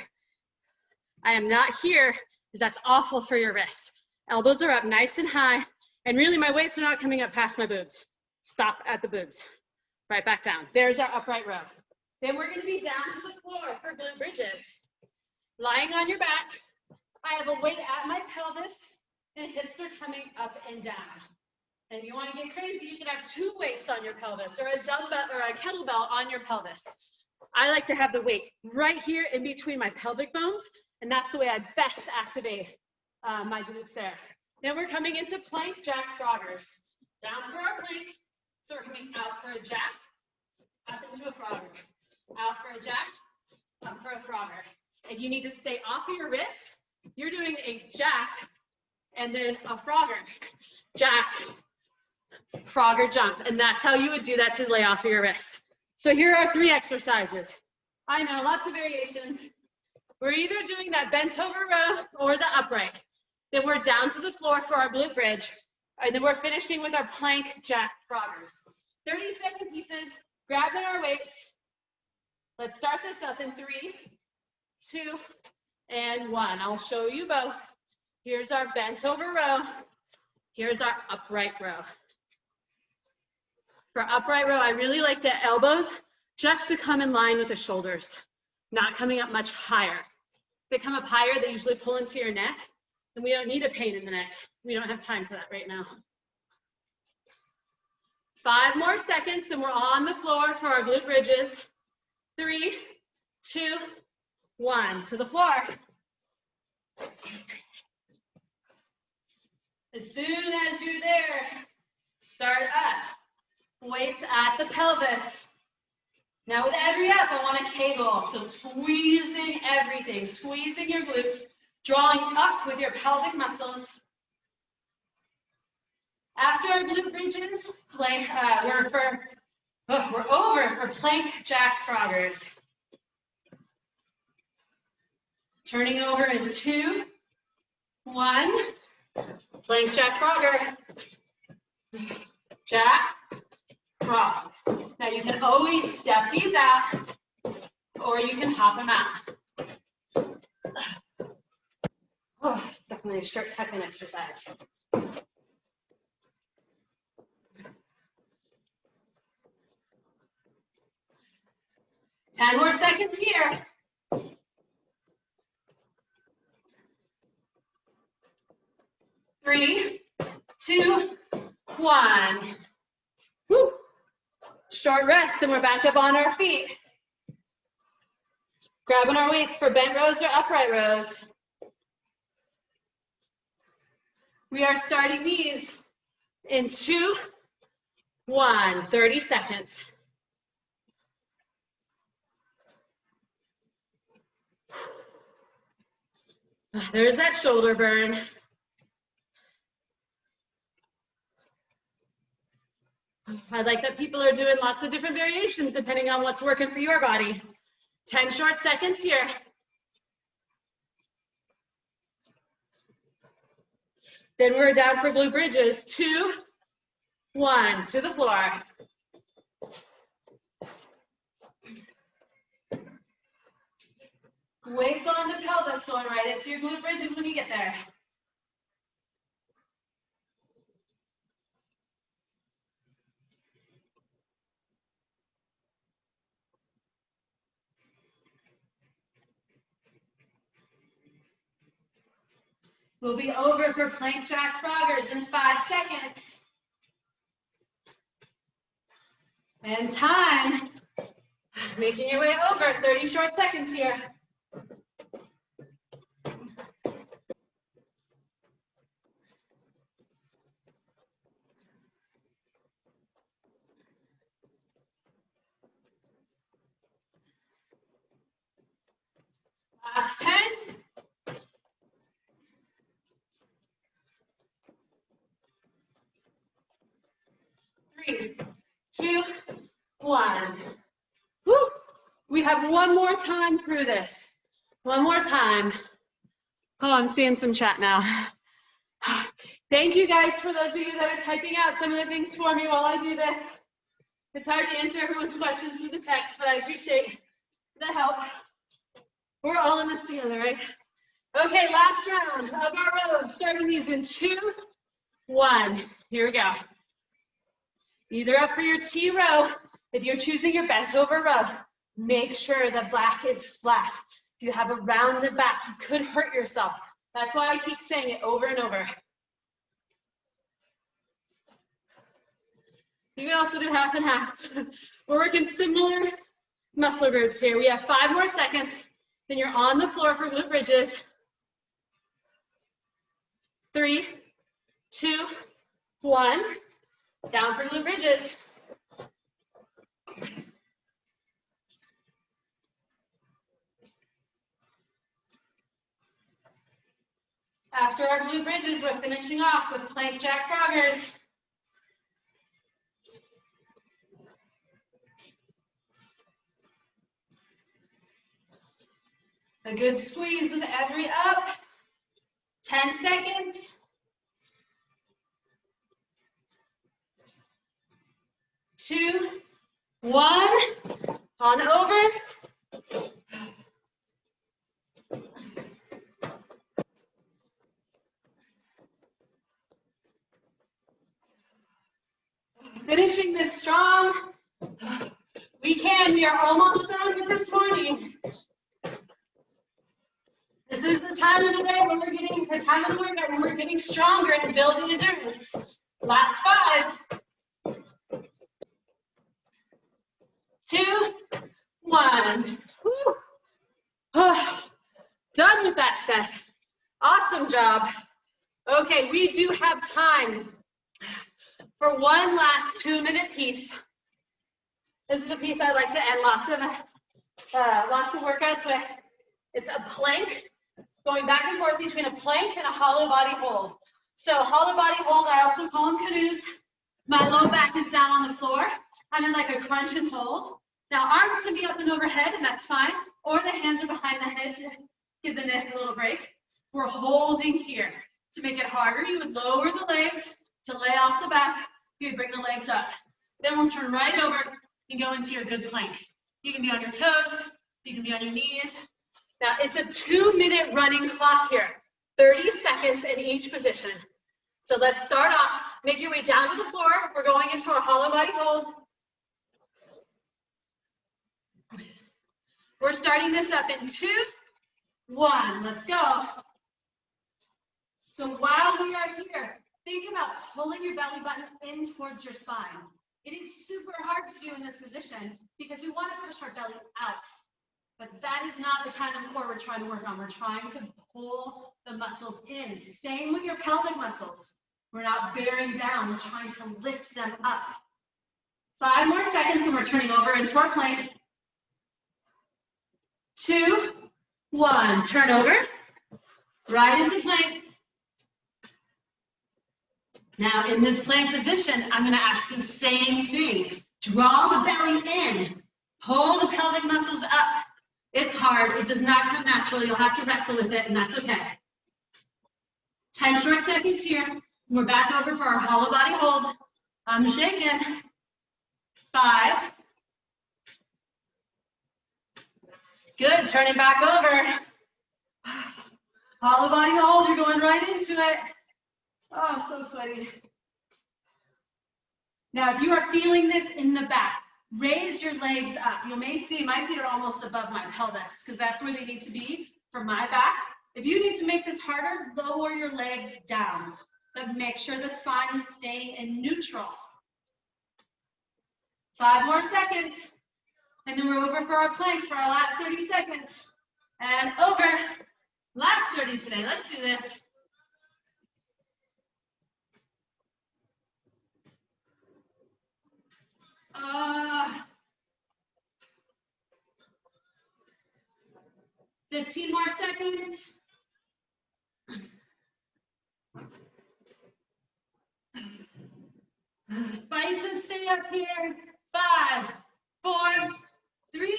I am not here because that's awful for your wrist. Elbows are up nice and high, and really my weights are not coming up past my boobs. Stop at the boobs. Right back down. There's our upright row. Then we're going to be down to the floor for glute bridges. Lying on your back, I have a weight at my pelvis, and hips are coming up and down. And if you want to get crazy, you can have two weights on your pelvis, or a dumbbell or a kettlebell on your pelvis. I like to have the weight right here in between my pelvic bones, and that's the way I best activate my glutes there. Then we're coming into plank jack froggers. Down for our plank, so we're coming out for a jack, up into a frogger. Out for a jack, up for a frogger. If you need to stay off of your wrist, you're doing a jack and then a frogger. Jack, frogger, jump. And that's how you would do that to lay off of your wrist. So here are 3 exercises. I know, lots of variations. We're either doing that bent over row or the upright. Then we're down to the floor for our glute bridge. And then we're finishing with our plank jack froggers. 30-second pieces, grabbing our weights. Let's start this up in 3, 2, and 1. I'll show you both. Here's our bent over row. Here's our upright row. For upright row, I really like the elbows just to come in line with the shoulders, not coming up much higher. If they come up higher, they usually pull into your neck, and we don't need a pain in the neck. We don't have time for that right now. 5 more seconds, then we're on the floor for our glute bridges. 3, 2, 1, to the floor. As soon as you're there, start up. Weights at the pelvis. Now with every up, I want a Kegel. So squeezing everything, squeezing your glutes, drawing up with your pelvic muscles. After our glute bridges, we're over for plank jack froggers. Turning over in 2, 1, plank jack frogger. Jack, frog. Now you can always step these out, or you can hop them out. Oh, it's definitely a shirt tuck-in exercise. Ten more seconds here. 3, 2, 1. Woo. Short rest, and we're back up on our feet. Grabbing our weights for bent rows or upright rows. We are starting these in 2, 1, 30 seconds. There's that shoulder burn. I like that people are doing lots of different variations depending on what's working for your body. 10 short seconds here. Then we're down for glute bridges. 2, 1, to the floor. Weights on the pelvis, going right into your glute bridges when you get there. We'll be over for plank jack froggers in 5 seconds. And time. Making your way over, 30 short seconds here. Last 10. 3, 2, 1. Woo! We have one more time through this. One more time. Oh, I'm seeing some chat now. Thank you guys for those of you that are typing out some of the things for me while I do this. It's hard to answer everyone's questions through the text, but I appreciate the help. We're all in this together, right? Okay, last round of our rows, starting these in 2, 1. Here we go. Either up for your T row. If you're choosing your bent over row, make sure the back is flat. If you have a rounded back, you could hurt yourself. That's why I keep saying it over and over. You can also do half and half. We're working similar muscle groups here. We have 5 more seconds, then you're on the floor for glute bridges. 3, 2, 1. Down for glute bridges. After our glute bridges, we're finishing off with plank jack froggers. A good squeeze with every up. 10 seconds. 2, 1. On over. Finishing this strong. We are almost done for this morning. This is the time of the day when we're getting, the time of the workout when we're getting stronger and building endurance. Last 5. 2, 1. Whew. Oh, done with that set. Awesome job. Okay, we do have time for one last 2-minute piece. This is a piece I like to end lots of workouts with. It's a plank, going back and forth between a plank and a hollow body hold. So hollow body hold, I also call them canoes. My low back is down on the floor. I'm in like a crunch and hold. Now arms can be up and overhead, and that's fine, or the hands are behind the head to give the neck a little break. We're holding here. To make it harder, you would lower the legs to lay off the back. You would bring the legs up. Then we'll turn right over and go into your good plank. You can be on your toes, you can be on your knees. Now it's a 2-minute running clock here, 30 seconds in each position. So let's start off, make your way down to the floor. We're going into our hollow body hold. We're starting this up in 2, 1, let's go. So while we are here, think about pulling your belly button in towards your spine. It is super hard to do in this position because we want to push our belly out. But that is not the kind of core we're trying to work on. We're trying to pull the muscles in. Same with your pelvic muscles. We're not bearing down, we're trying to lift them up. 5 more seconds and we're turning over into our plank. 2, 1, turn over, right into plank. Now in this plank position, I'm gonna ask the same thing. Draw the belly in, pull the pelvic muscles up. It's hard, it does not come natural. You'll have to wrestle with it and that's okay. 10 short seconds here. We're back over for our hollow body hold. I'm shaking. 5. Good, turning back over. Hollow body hold, you're going right into it. Oh, I'm so sweaty. Now, if you are feeling this in the back, raise your legs up. You may see my feet are almost above my pelvis because that's where they need to be for my back. If you need to make this harder, lower your legs down, but make sure the spine is staying in neutral. 5 more seconds, and then we're over for our plank for our last 30 seconds. And over. Last 30 today. Let's do this. Uh, 15 more seconds. Fight to stay up here. 5, 4, 3,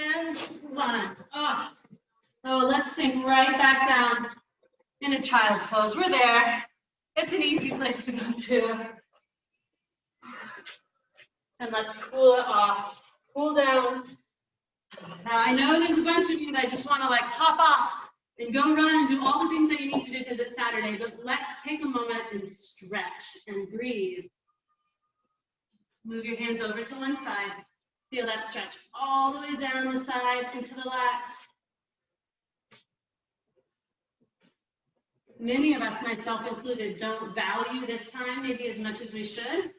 and one. Oh, let's sink right back down in a child's pose. We're there. It's an easy place to go to. And let's cool it off. Cool down. Now, I know there's a bunch of you that just want to like hop off and go run and do all the things that you need to do because it's Saturday, but let's take a moment and stretch and breathe. Move your hands over to one side. Feel that stretch all the way down the side into the lats. Many of us, myself included, don't value this time maybe as much as we should,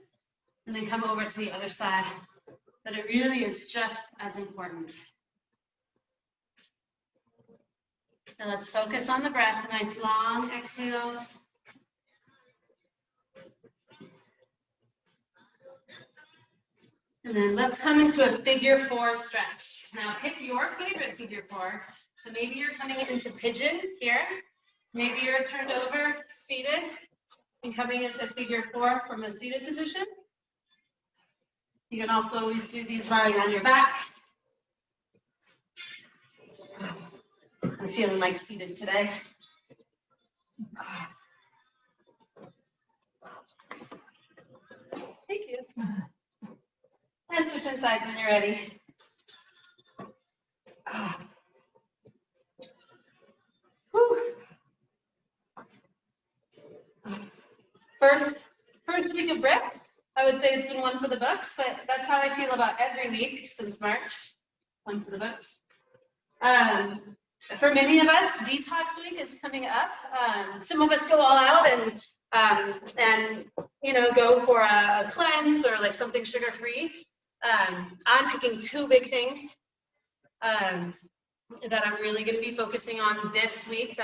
and then come over to the other side. But it really is just as important. Now let's focus on the breath. Nice long exhales. And then let's come into a figure 4 stretch. Now pick your favorite figure 4. So maybe you're coming into pigeon here. Maybe you're turned over, seated, and coming into figure 4 from a seated position. You can also always do these lying on your back. I'm feeling like seated today. Thank you. And switch sides when you're ready. First week of brick, I would say it's been one for the books, but that's how I feel about every week since March. One for the books. For many of us, detox week is coming up. Some of us go all out and you know, go for a cleanse or like something sugar-free. I'm picking 2 big things that I'm really going to be focusing on this week.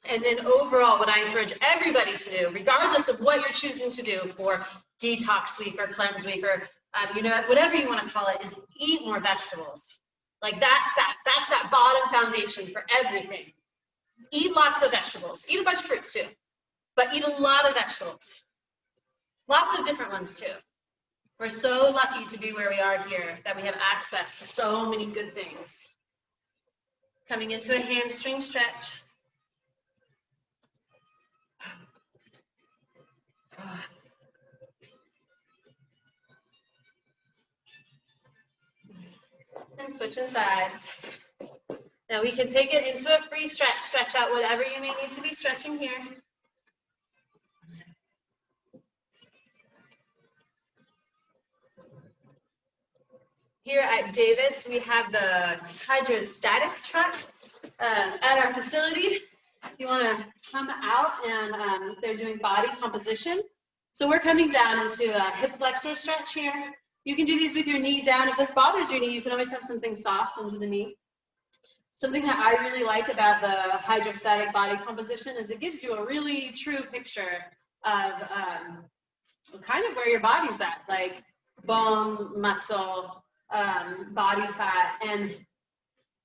And then overall, what I encourage everybody to do, regardless of what you're choosing to do for detox week or cleanse week or you know, whatever you want to call it, is eat more vegetables. Like that's that bottom foundation for everything. Eat lots of vegetables. Eat a bunch of fruits too, but eat a lot of vegetables. Lots of different ones too. We're so lucky to be where we are here that we have access to so many good things. Coming into a hamstring stretch. And switching sides. Now we can take it into a free stretch. Stretch out whatever you may need to be stretching here. Here at Davis, we have the hydrostatic truck at our facility. You want to come out and they're doing body composition. So we're coming down into a hip flexor stretch here. You can do these with your knee down. If this bothers your knee, you can always have something soft under the knee. Something that I really like about the hydrostatic body composition is it gives you a really true picture of kind of where your body's at, like bone, muscle, body fat. And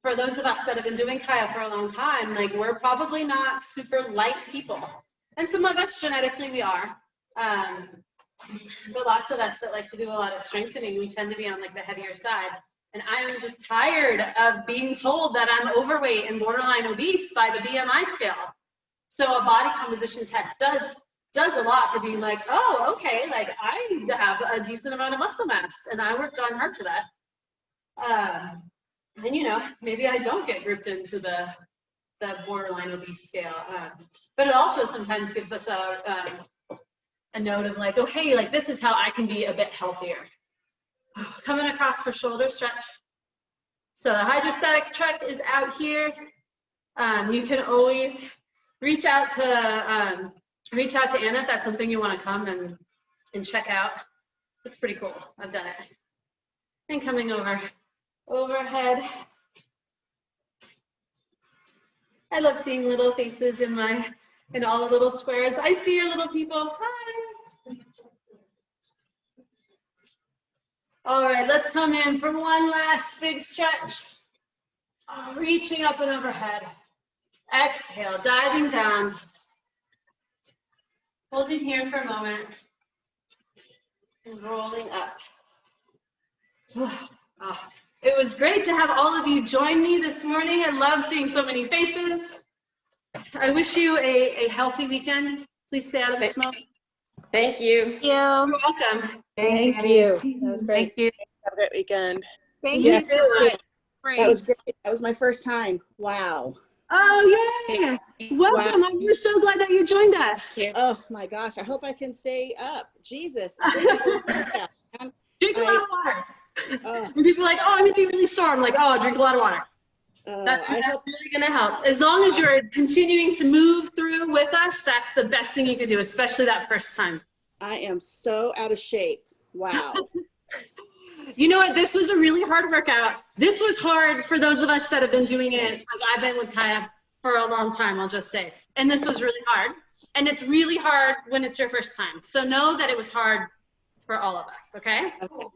for those of us that have been doing Kaya for a long time, like we're probably not super light people. And some of us genetically we are. But lots of us that like to do a lot of strengthening, we tend to be on like the heavier side. And I am just tired of being told that I'm overweight and borderline obese by the BMI scale. So a body composition test does a lot for being like, oh, okay, like I have a decent amount of muscle mass and I worked on hard for that. And you know, maybe I don't get grouped into the borderline obese scale. But it also sometimes gives us a note of like, oh, hey, like this is how I can be a bit healthier. Coming across for shoulder stretch. So the hydrostatic truck is out here. You can always reach out to Anna if that's something you want to come and check out. It's pretty cool. I've done it. And coming overhead. I love seeing little faces in all the little squares. I see your little people. Hi. All right, let's come in for one last big stretch. Reaching up and overhead. Exhale, diving down. Holding here for a moment. And rolling up. It was great to have all of you join me this morning. I love seeing so many faces. I wish you a healthy weekend. Please stay out of the smoke. Thank you. You. You're welcome. Thank you. That was great. Thank you. Have a great weekend. Thank Yes, you so much. that was great. That was my first time. Wow. Oh, yeah. Welcome. We're so glad that you joined us. Oh my gosh. I hope I can stay up. Jesus. Drink a lot of water. Oh, When people are like, oh, I'm going to be really sore, I'm like, oh, drink a lot of water. That's I hope really going to help. As long as you're continuing to move through with us, that's the best thing you could do, especially that first time. I am so out of shape. Wow. You know what? This was a really hard workout. This was hard for those of us that have been doing it. Like I've been with Kaya for a long time, I'll just say. And this was really hard. And it's really hard when it's your first time. So know that it was hard for all of us, okay? Okay.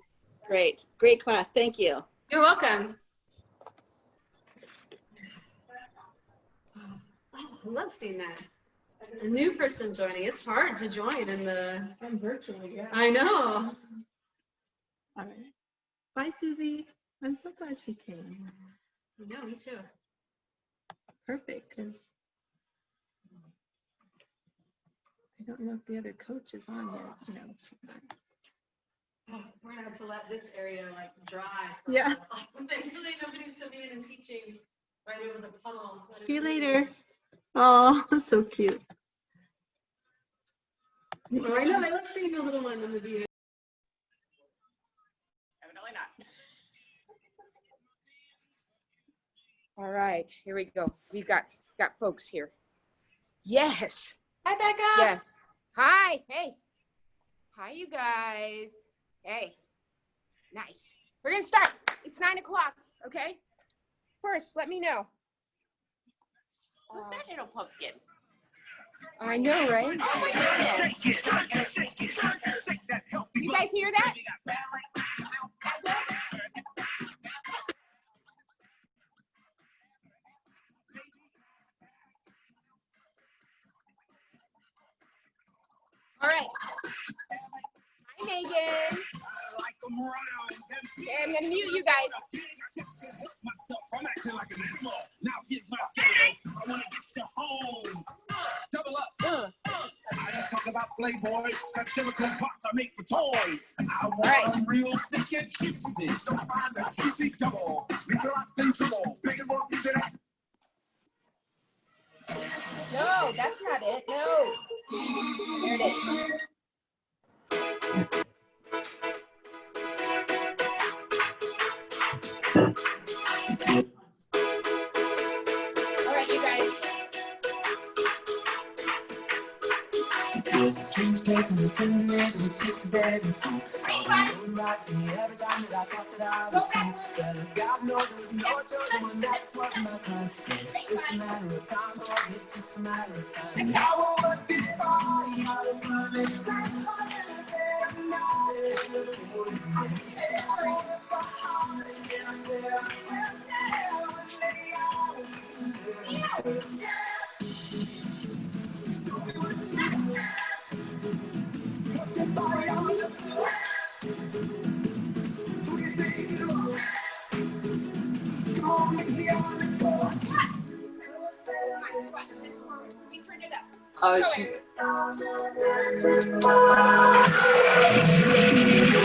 Great. Great class. Thank you. You're welcome. I love seeing that. A new person joining. It's hard to join in the. I'm virtually, yeah. I know. All right. Bye, Susie. I'm so glad she came. I know, me too. Perfect, because I don't know if the other coach is on yet. No, she's not. Oh, we're gonna have to let this area like dry. for a Yeah. while. Thankfully, nobody's coming in and teaching right over the puddle. See you later. Oh, that's so cute. Oh, I know. I love seeing the little one in the video. Evidently not. All right, here we go. We've got folks here. Yes. Hi, Becca. Yes. Hi. Hey. Hi, you guys. Hey. Nice. We're gonna start. It's 9 o'clock. Okay. First, let me know. Who's that little pumpkin? I know, right? You guys hear that? That good? All right. Hi, Megan. Okay, I'm gonna mute you guys. I'm acting like an animal. Now here's my schedule. I wanna get you home. Double up. I ain't talking about Playboys, cause silicone pops are made for toys. I want them real thick and juicy, so find a juicy double. Leave the lots in trouble. Bigger, more piece of that. No, that's not it. No. There it is. All right, you guys. It was a strange place and it didn't end, it was just a bed in school. Saw the moon rise me every time that I thought that I was cool. But God knows it was no choice and when that just wasn't my plan. It's just a matter of time, oh, it's just a matter of time. And I will work this far, I will burn this time. I never get a night in the morning. And I will work hard again, I swear, yeah, one day I will get to there. So we went to this body on the floor. Do you think you are? Come on, meet me on the floor. We turn it up. Oh, Go she. ahead.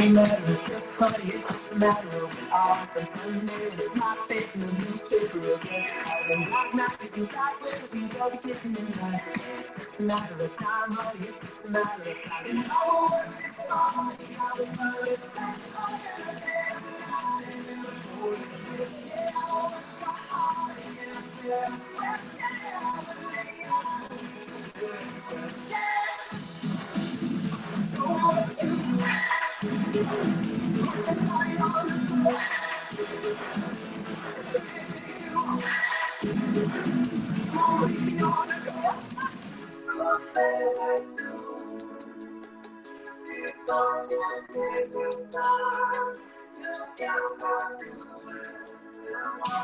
No matter if it's funny, it's just a matter of when all of a sudden it's my face in the newspaper again. All the black magazines, black limousines, they'll be getting in line. It's just a matter of time, honey, it's just a matter of time. And I will work this hard, I will burn this flat, I'm gonna get out in the morning. Yeah, I will work hard again, I swear, yeah, one day I will get to good. Yeah, so what you put this body on the floor. Come on, leave me on the go. Go say like do. You don't get this enough. You can't go do it.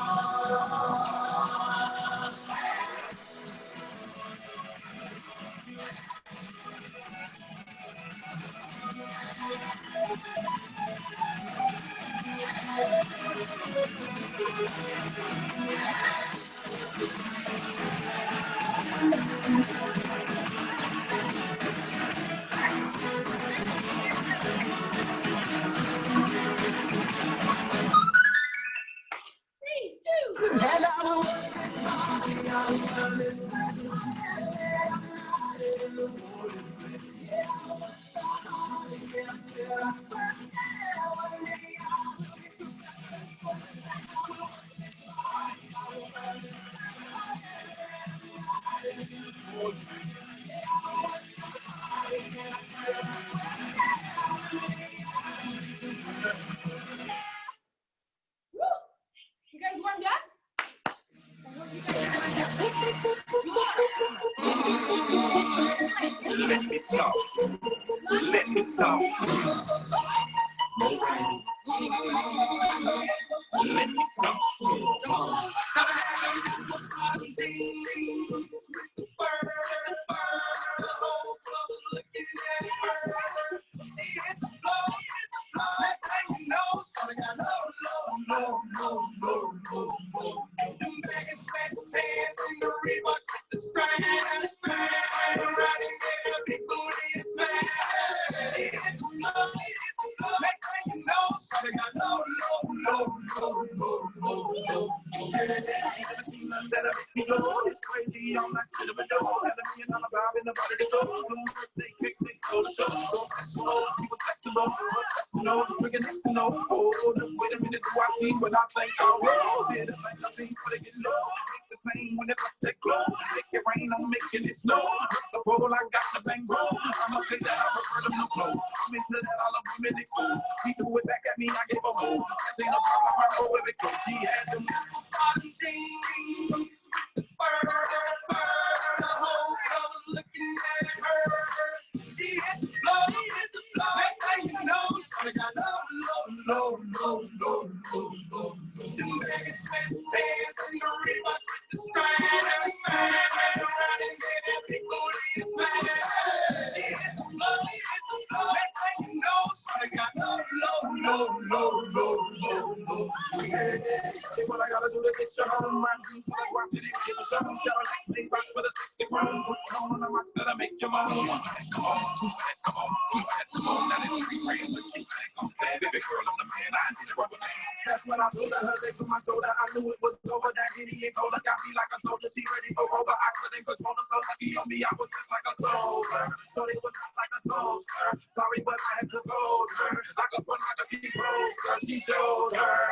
And I will work it hard, I will work it Woo! You guys warmed up? I hope you guys warmed up. Let me talk. Let me talk. Let me talk. It's crazy, I'm not scared of a door. Had a $1 million vibe in the body to go. Them birthday cakes, they stole the show. So sexual, he was sexual, professional, drinking Xanol. Oh, wait a minute, do I see what I think I will? Did I think nothing but it get low? The same when it's up that glow. Make it rain, I'm making it snow. The roll, I got the bang roll. I'ma say that I prefer them no clothes. I'm into that all of women, they fool. He threw it back at me, I gave a hole. That ain't a problem, I know where it goes. She had them body jeans. The whole club was looking at her. She hit the floor, next thing you know, she got low. Them baggy sweatpants and the Reeboks with the stripes, around and get that big booty inside. She hit the floor, next thing you know, she got low. What I gotta do to get you home, my dreams for the guap, did it get the show? Got a next thing back for the sexy grown. Put tone on the rocks that'll make you moan. Come on, too fast, come on. Now that street praying with you, ain't gon' play. Baby girl, I'm the man, I need a rubber band. That's when I pulled her leg to my shoulder. I knew it was over. That idiot cola got me like a soldier. She ready for over. I couldn't control her, so lucky on me, I was just like a toaster. So they was hot like a toaster. Sorry, but I had to hold her. Like a fun, like a big roaster. She showed her.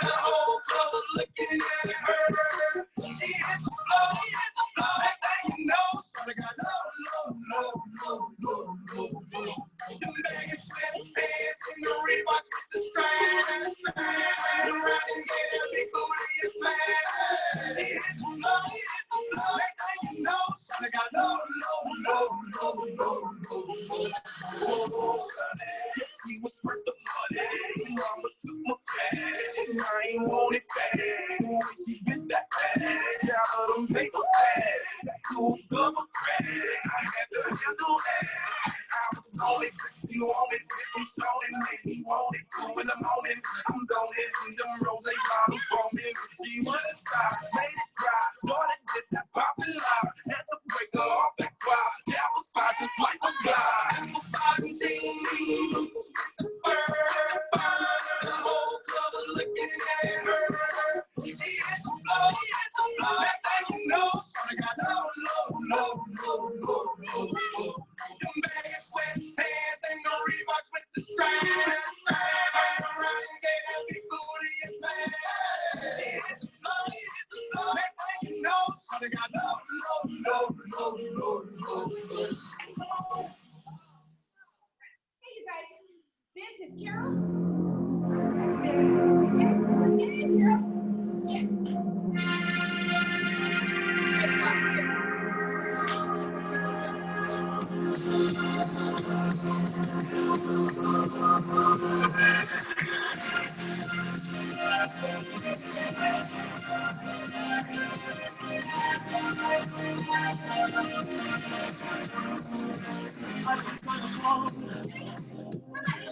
The whole club was looking at her. She hit the floor, next thing you know, she got low. Them baggy sweatpants and the Reeboks with the stripes, around and get that big booty inside. She hit the floor, next thing you know, she got low. Yes, he was worth the money. Mama took my cash. I ain't want it back. The way she bit that ass. Got all them paper stacks. Cool double crack. I had to handle that. I was on it. Sexy on it. Pretty short and made me want it. 2 in the morning. I'm zoning. Them rose bottles foaming. She wouldn't stop. Made it dry. Jordan did that poppin' loud. Had to break her off that cloud. That was fine just like a guy. The whole club was looking at her. She hit the floor, next thing you know, she got low. Them baggy sweatpants and the Reeboks with the stripes, around and get that big booty inside. She hit the floor, next thing you know, she got low. Hey, you guys. This is Carol. This is Carol. Yeah. You guys got here. Sing with them.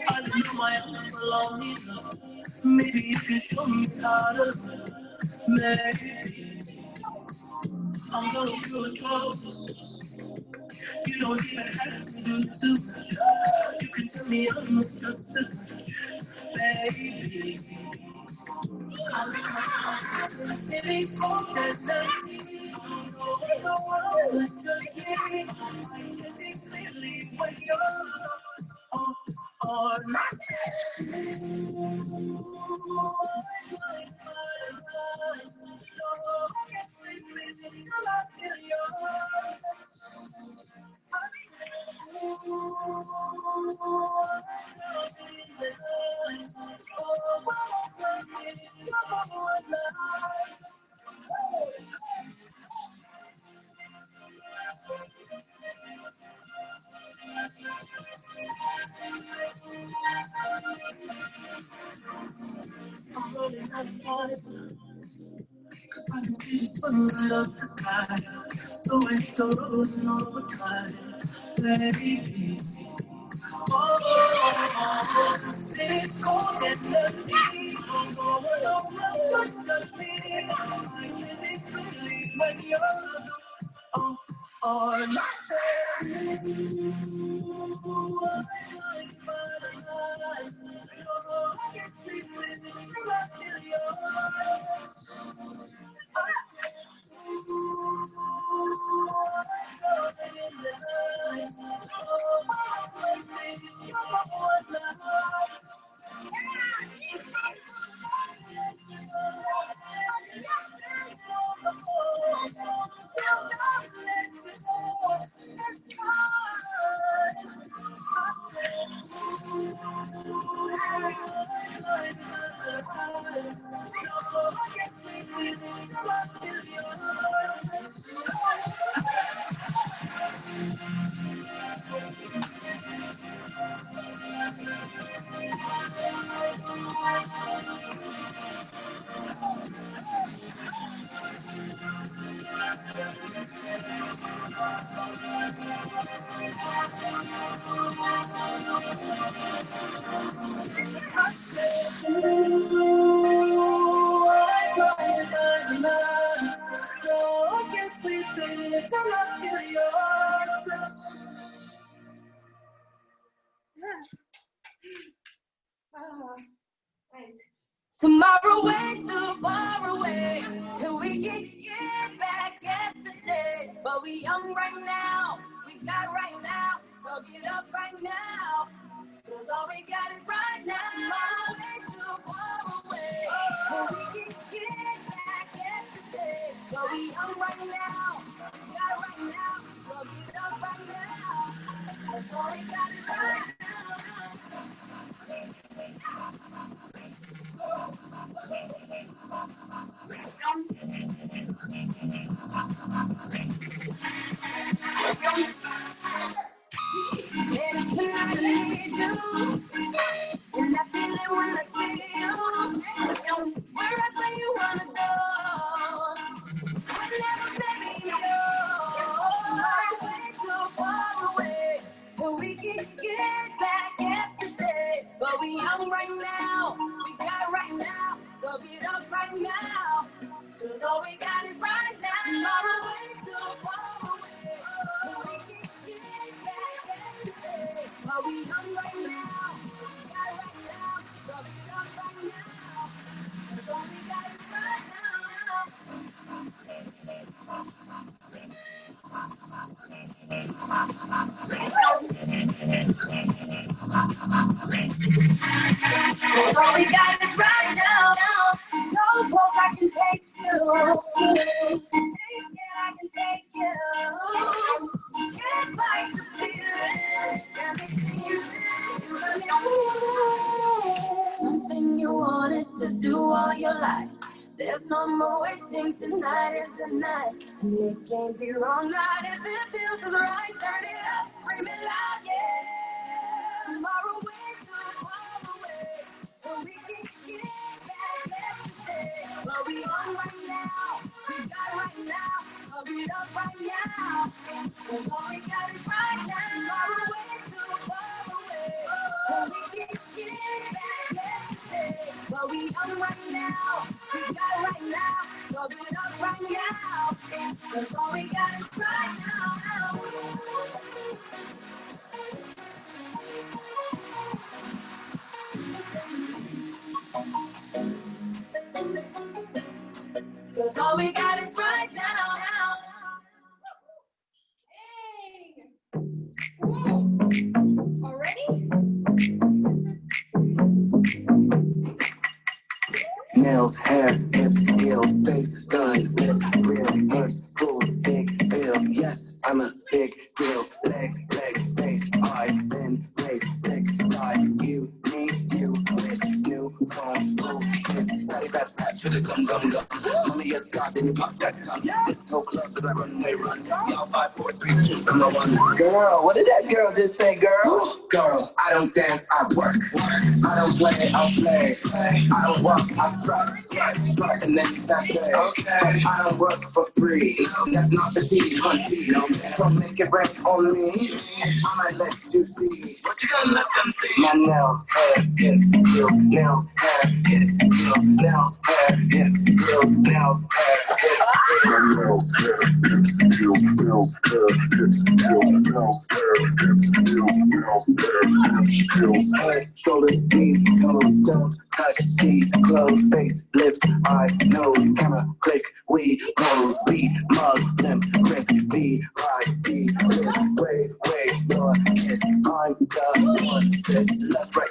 I remember lonely love. Maybe you can show me how to love. Maybe I'm going through a trouble. You don't even have to do too much. You can tell me I'm just a touch, baby. I'll be crying. City cold and empty. No one to judge me. I can see clearly when you're on my I'm running out of time. Cause I can see the sun light up the sky. So it's the road and overdrive, baby. It's cold and empty. No one around to touch me. I can see clearly when you're on my Tomorrow way too far away, and we can get back yesterday. But we young right now, we got right now, so get up right now. Cause all we got is right now. Tomorrow way too far away, and we can get back yesterday. But we young right now, we got right now, so get up right now. Cause all we got is right now. Baby, tonight I need you, and I feel it when I see you. Wherever you wanna go, whenever, baby, you know. We're way too far away, but we can get back yesterday. But we young right now, we got right now, so get up right now. Cause all we got is right now. Tomorrow way too far away, but we can get back yesterday. But we young right now, we got right now, so get up right now. Cause all we got is right now. All we got is right now. No hope I can take you. Think that I can take you. Can't fight the feeling. Everything you let me know. Something you wanted to do all your life. There's no more waiting. Tonight is the night. And it can't be wrong. Not if it feels is right. Turn it up, scream it loud, yeah. Tomorrow way too far away. So we can get back yesterday. But we on right now. We got right now. So beat up right now. Cause all we got is right now. Tomorrow way too far away. So we can get back All we got is right now. Whoa. Already? Nails, hair, hips, heels, face, gun, lips, real, purse, cool, big bills. Yes, I'm a big deal. Legs, face, eyes, thin, place, thick, thighs. You, me, you, wish, new, phone, blue, kiss, patty, pat, pat, sugar, gum, gum, gum. Mommy, yes, God, then you pop that tongue. This whole club is like runway run. Y'all 5, 4, 3, 2, I'm a one. Girl, what did that girl just say, girl? Girl, I don't dance, I work. I don't play, I'll play. I don't walk, I strut, and then sashay. Okay, I don't work for free. That's not the tea, hunty. No, so make it rain on me. I might let you see. What you gonna let them see? My nails, hair, hips, heels, nails, hair, hips, heels, nails, hair, hips, heels, nails, hair, hips, heels. Nails, hair, hips, heels, nails, hair, hips, heels, nails, hair, hips, heels, nails, hair, hips, heels. Head, shoulders, knees, toes, don't touch these clothes, face, lips, eyes, nose, camera, click, we pose, beat, mug, limp, wrist, be, ride, be, wrist, wave, your kiss, I'm the one, sis, left, right,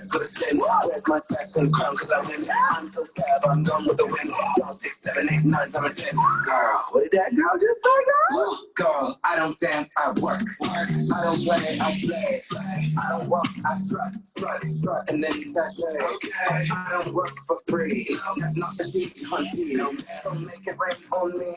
put a spin, where's my sash and crown, cause I win, I'm so fab, I'm gone with the wind, y'all 6, 7, 8, 9, 10, 10, girl, what did that girl just say, girl? Girl, I don't dance, I work, I don't play, I play, I don't walk, I strut, and then sashay. Okay, I don't work for free. That's not the tea, hunty. So make it rain on me.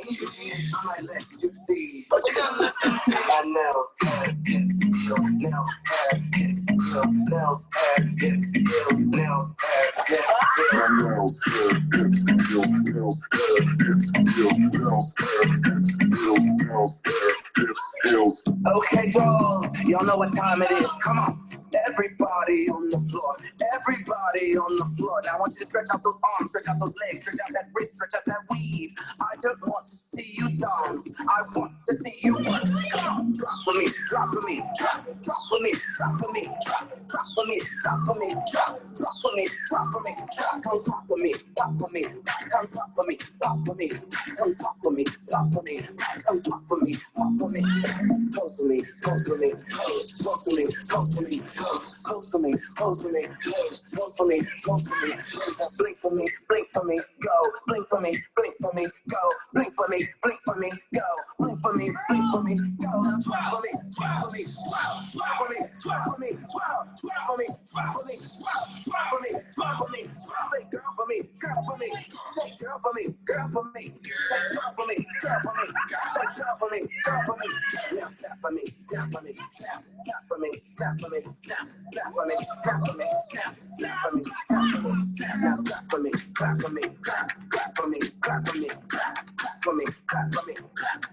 I might let you see. What you gonna let them see? My nails, hair, hips, heels, nails, hair, hips, heels, nails, hair, hips, heels, nails, hair, hips, heels. My nails, hair, hips, heels, nails, hair, hips, heels, nails, hair, hips, heels, nails, hair, hips, heels. Okay, dolls, y'all know what time it is. Come on. Everybody on the floor, everybody on the floor. Now I want you to stretch out those arms, stretch out those legs, stretch out that wrist, stretch out that weave. I just want to see you dance. I want to see you work. Come on, drop for me, drop for me, drop for me, drop for me, drop for me, drop for me, drop for me, drop for me, tongue pop for me, pop for me, tongue pop for me, pop for me, tongue pop for me, pop for me, tongue pop for me, pop for me. Pose for me, pose for me, pose for me, pose for me. Pose for me, pose for me, pose for me, pose for me. Blink for me, go. Blink for me, go. Blink for me, go. Blink for me, go. Now twirl for me, twirl for me, twirl for me, twirl for me, twirl for me, twirl for me, twirl for me, twirl for me. Say girl for me, girl for me. Say girl for me, girl for me. Say girl for me, girl for me. Say girl for me, girl for me. Now snap for me, snap for me, snap for me, snap for me, snap for me, snap for me, snap for me, snap for me, snap. Now clap for me, clap for me, clap for me, clap for me, clap for me, clap for me,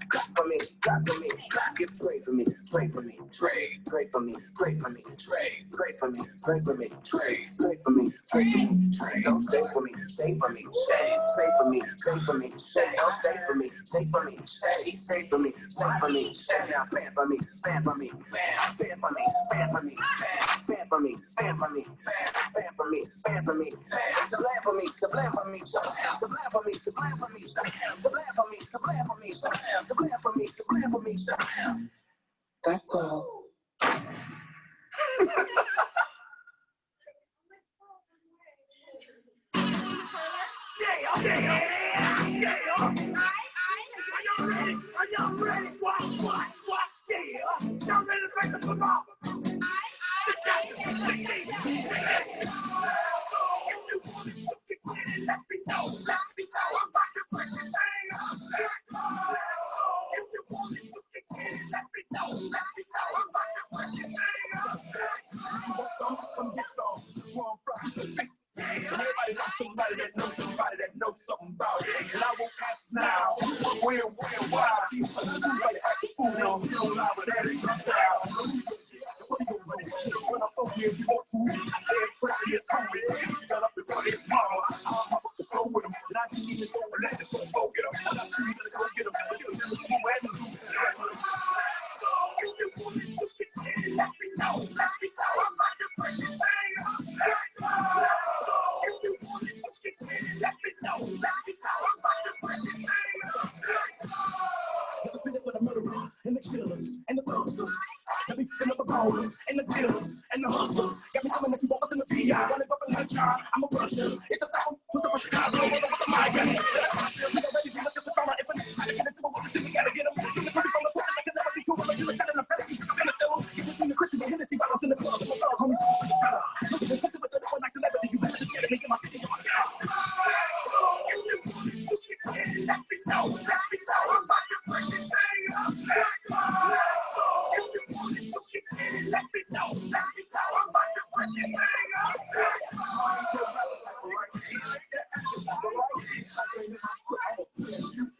clap for me, clap for me, clap. Give trade for me, trade for me, trade for me, trade for me, trade for me, trade for me, trade for me, trade for me, trade. Don't stay for me, stay for me, stay for me, stay for me, stay. Don't stay for me, stay for me, stay for me, stay for me, stay. Now fan for me, fan for me, fan for me, fan for me, fan for me, fan for me, fan for me, fan for me, sublime for me, sublime for me, sublime for me, sublime for me, sublime for me, sublime for me, sublime for me, sublime for me. That's all. Are y'all ready? What? Yeah. Y'all ready to break the football? Let me know. I'm about to break this thing up. If you want it to kick in, let me know. I'm about to break this thing up. Want some? Come get some. One Friday. Everybody knows somebody that knows something about it. And I won't ask now. Where, why? See, you like act the fool now. You don't lie, but that ain't my style. What you gonna do? When I'm over here, you want to. They're pressing this hungry. You got up and run his mama. I'll pop up the floor with him. And I can even go and let the folks go get him. And I'm gonna go get him. Because him and you and the dude. So if you want it to get in, let me know. I'm about to break this thing up. So if you want it to get in, let me know. I'm about to break this dealers and the hustlers. Got me coming at you walkers in the PI. Running up in the jar. I'm a Russian. It's a sound. Twist up a Chicago. Roll up with the Maya. Let us crush you. We already be looking for drama. If a nigga try to get into a war, then we gotta get him. From the party from the pussy, like it's never be cool. But you're telling them, telling you, you're gonna still. You can see the Christian and Hennessy bottles in the club. I'm a thug, homies. Look at the twisted with the double night celebrity. You better just get it and get my city in my car. Let me know. I'm about to bring this thing up. Let's go. If you want it, you can get it. Let me know. I'm about to bring this thing up. Let's go.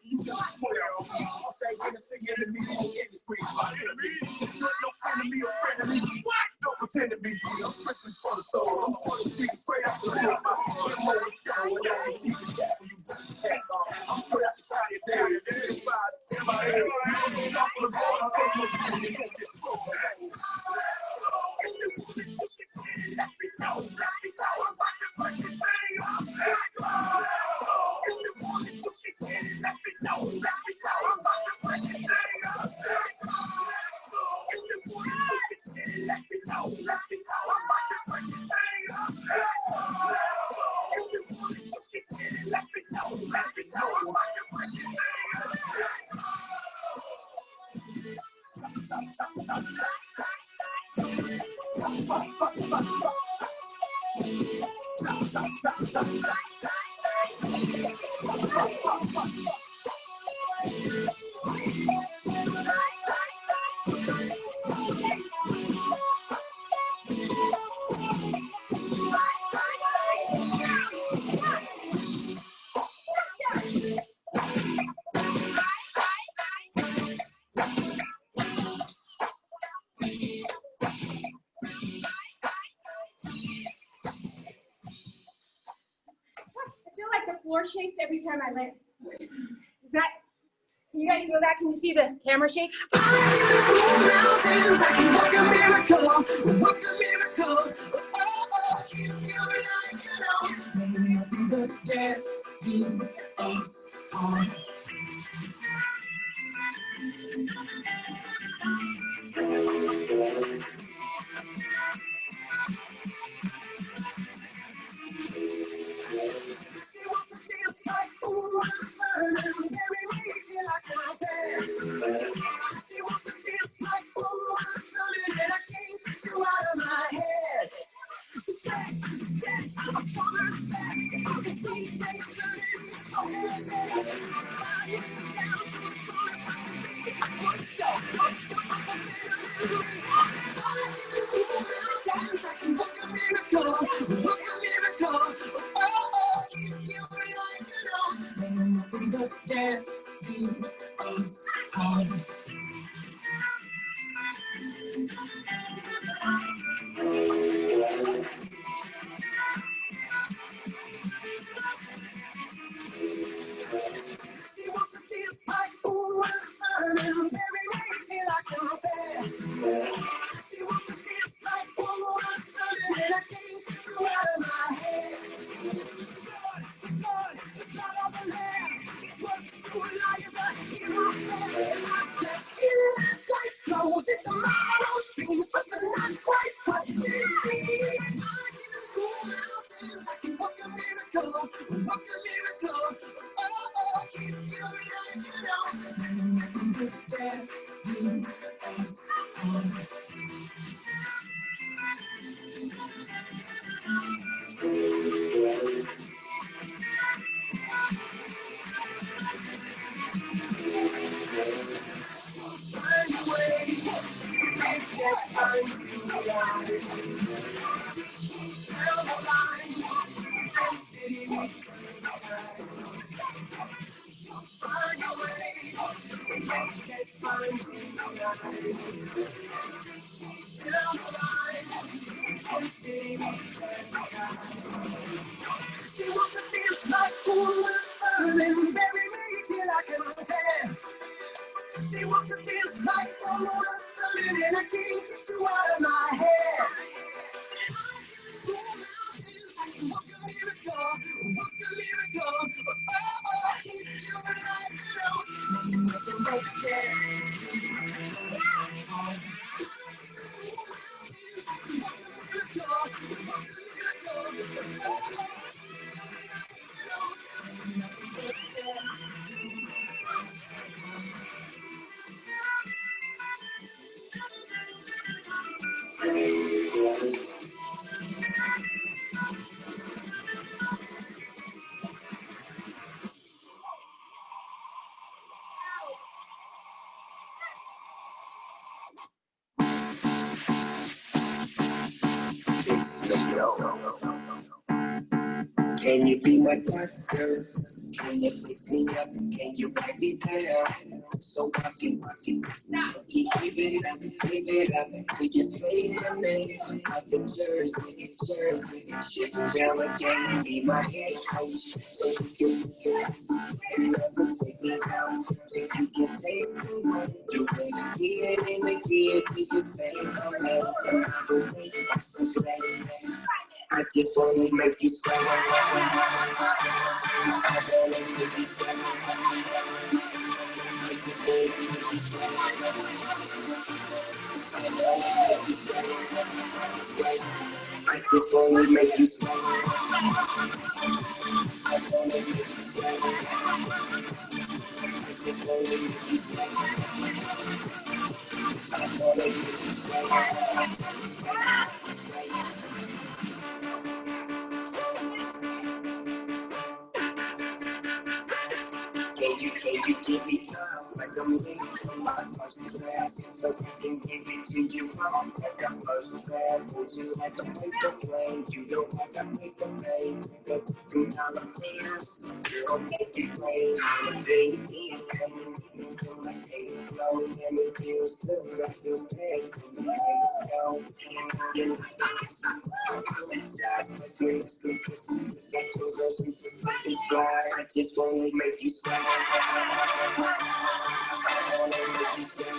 You got to swear. Off that Hennessy enemy on any street. My enemy. No enemy or friend of me. What? Don't pretend to be. I'm strictly for the thug. I'm for the street straight out the real. My heart is more strong. And I ain't even gas for you. I'm straight out the tiny day. In my head. I'm off the board. I'm Christmas. You don't get spoiled. If you want it, you can get it. Let me know. I'm about to bring this thing up. Let's go. If you want it, you can get it. Let me know. I'm about to bring this thing up. Let's go. If you want it, you can get it. Let me know. I'm about to bring this thing up. Let's go. If you want it, you can get it. Let me know. I'm about to bring this thing up. I feel like the floor shakes every time I land. Is that, can you guys feel that? Can you see the camera shake? Nothing but death do us harm. She wants to dance like ooh, and bury me till I can't dance. She wants to dance like ooh, and I can't get you out of my head. Sex, I'm a father of sex. I can see day turning. Go ahead, let it ride me down to the fullest I can be. What's up, mountains, I can work a miracle. Oh, keep you like you know. Nothing but death do us harm. She wants to dance like ooh, and bury me till I confess. She wants to dance like ooh, and I can't get you out of my head. The blood of the Lamb is what you like as a hero. I slept in last night's clothes. It's tomorrow's dreams, but they're not quite what they seem. I can work a miracle. Oh, keep you like you know. Nothing but death do us harm. Find a way, make death find you alive. Tell the line, from city we find a way, make death find you alive. Tell the line, from city we she wants to dance like ooh, and bury me till I confess. She wants to dance like ooh, and I can't get you out of my head. I can work a miracle. Oh, keep you like you know. Nothing but death. Can you be my doctor? Can you fix me up? Can you back me down? So I can give it up. We just fade my name like a jersey. Shitting down the game, be my head coach. So you can never take me out. Think you can take someone, do it again and again. Till you say I'm out, and I will wait. I'm so glad. I just wanna make you sweat. I wanna make you sweat. I just wanna make you sweat. I just wanna make you sweat. I wanna make you sweat. I just wanna make you sweat. I wanna make you sweat. Can you give me time like I'm waiting for my first class? So I can give it to you wrong like I'm first class. Would you like a paper plane? You know I got paper plane. But $2 bills, girl, make it rain. Holiday Inn coming with me till my day is low. And it feels good, I feel bad for the lights go. And I apologize for doing some I just wanna make you sweat. I wanna make you sweat.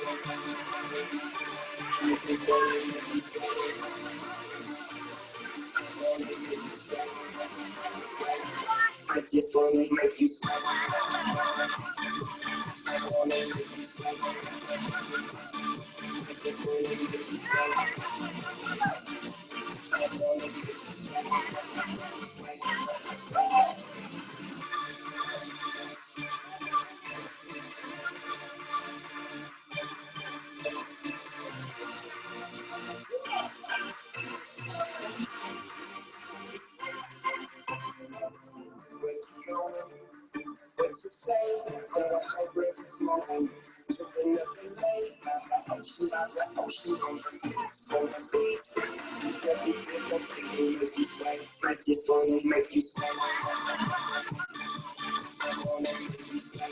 I just wanna make you sweat. I just wanna make you sweat. I wanna make you sweat. I just wanna make you sweat. I wanna make you sweat. What you say? So I hybrid this morning. Looking up the lake by the ocean on the beach. Everything I'm feeling make you sweat. I just wanna make you sweat. I wanna make you sweat.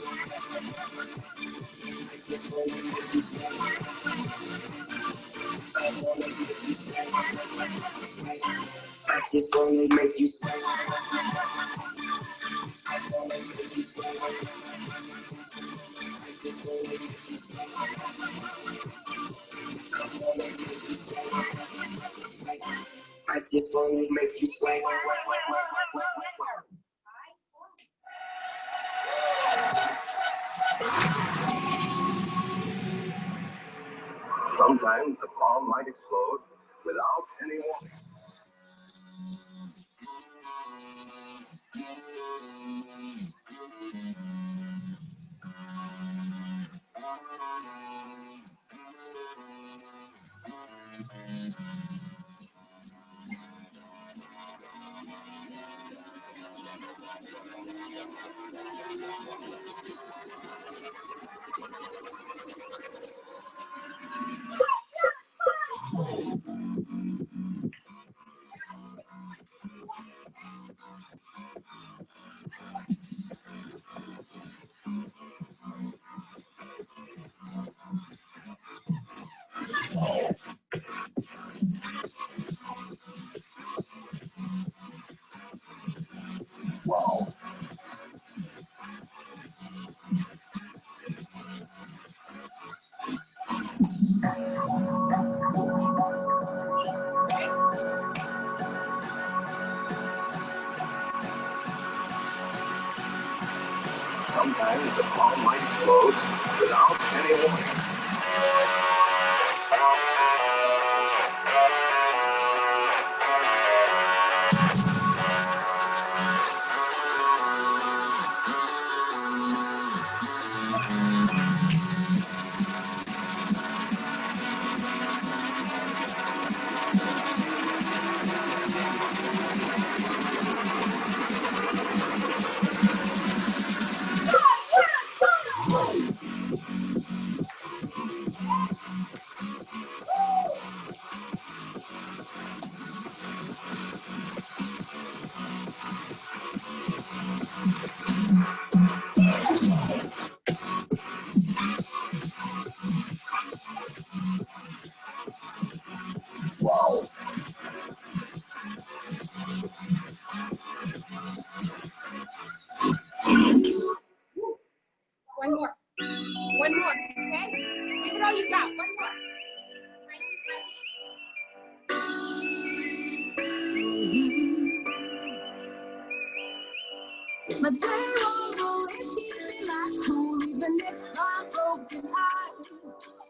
I just wanna make you sweat. I wanna make you sweat. I just wanna make you sweat. I wanna make you sweat. I just wanna make you sweat. I wanna make you sweat. I just wanna make you sweat. Sometimes the bomb might explode without any warning. Sometimes the bomb might explode without any warning. My day one rule is keeping my cool, even if I'm broken.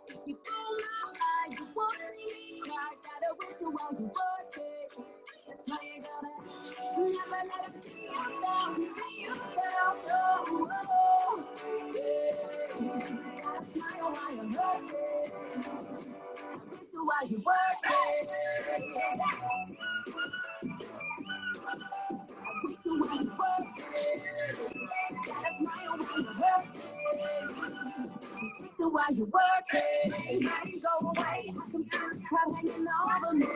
If you pull my eye, you won't see me cry. Gotta whistle while you work it. That's why you gotta never let them see you down, oh, oh, yeah. Gotta smile while you're hurting. Whistle while you work it. Whistle while you work it. Gotta smile while you're hurting. Whistle while you work it. Might go away. I can feel the cup hanging over me.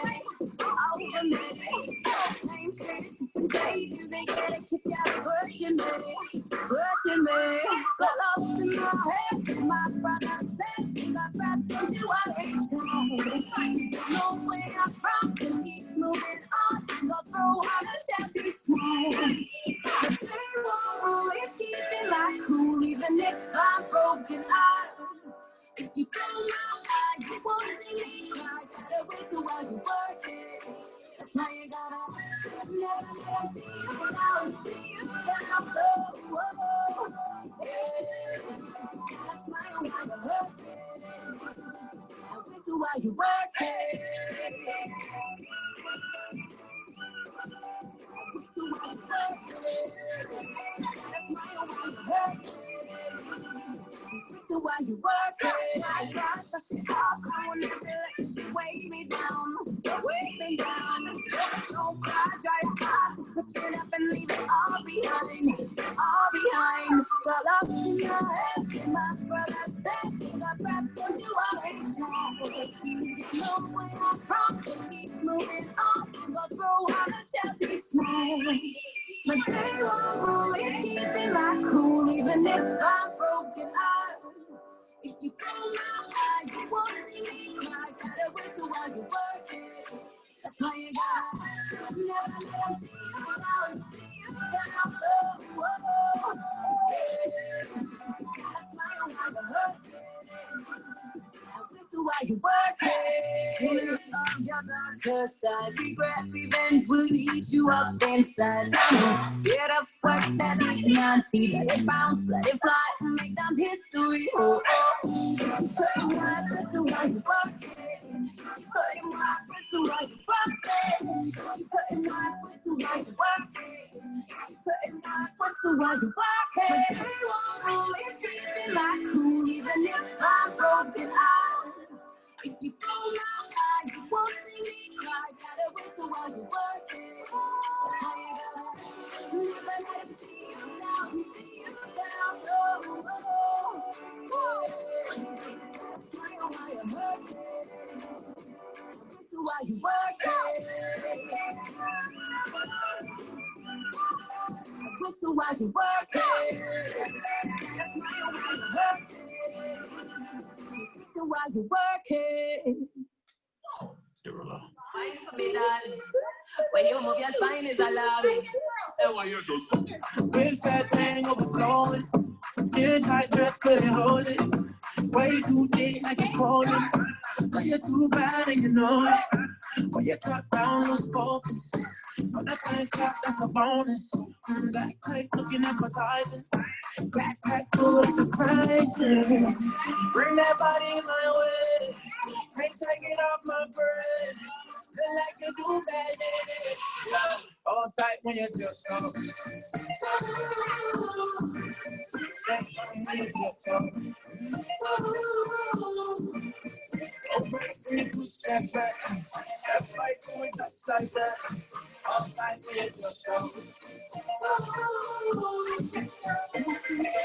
Same shit, different day. Do they get a kick out of pushing me? Got lost in my head. My brother said, take a breath, don't you worry, child. There's no way I promise to keep moving on. Go through all the Chelsea smile. The day one rule is keeping my cool, even if I'm broken out. If you pull my eye, you won't see me cry. Gotta whistle while you work it. That's why you gotta never let them see you down, oh, oh, yeah. Gotta smile while you're hurting. And whistle while you work it. Whistle while you work it. Gotta smile while you're hurting. Whistle while you work it. I got the shit off. I will never let you weigh me down. Don't cry, dry your eyes. Put it up and leave it all behind. Got lost in your head. My brother said, take a breath, don't you worry, child. There's no way I promise to keep moving on. Go through all the Chelsea smile. My day one rule is keeping my cool, even if I'm broken out. If you pull my eye, you won't see me cry. Gotta whistle while you work it. That's why you gotta never let them see you down, oh, oh, yeah. Gotta smile while you're hurting. And whistle while you work it. Turn on your darker side. Regret, revenge will eat you up inside. Get up, work that dignity. Let it bounce, let it fly, and make them history. Oh, oh. Put in work, whistle while you work it. Put in work, whistle while you work it. Put in work, whistle while you work it. Put in work, whistle while you work it. My day one rule is keeping my cool, even if I'm broken out. If you pull my eye, you won't see me cry. Gotta whistle while you work it. That's how you gotta never let them see you down, oh, oh, oh, yeah. Gotta smile while you're hurting. Whistle while you work it. Whistle while you work it. Gotta smile while you're hurting. Whistle while you work it. Why me, darling? When you move your spine is alarming. Big fat thing overflowing. Skin tight dress couldn't hold it. Way too deep like it's falling. Cause you're too bad and you know it. When you cut down those focus. On that thing clap, that's a bonus. Black plate looking appetizing. Black pack food is a crisis. Bring that body my way. Can't take it off my bread. Feel like you do bad. All tight when you tiptoe. Oh, break push that back. That fight going just like that. All tight when you tiptoe.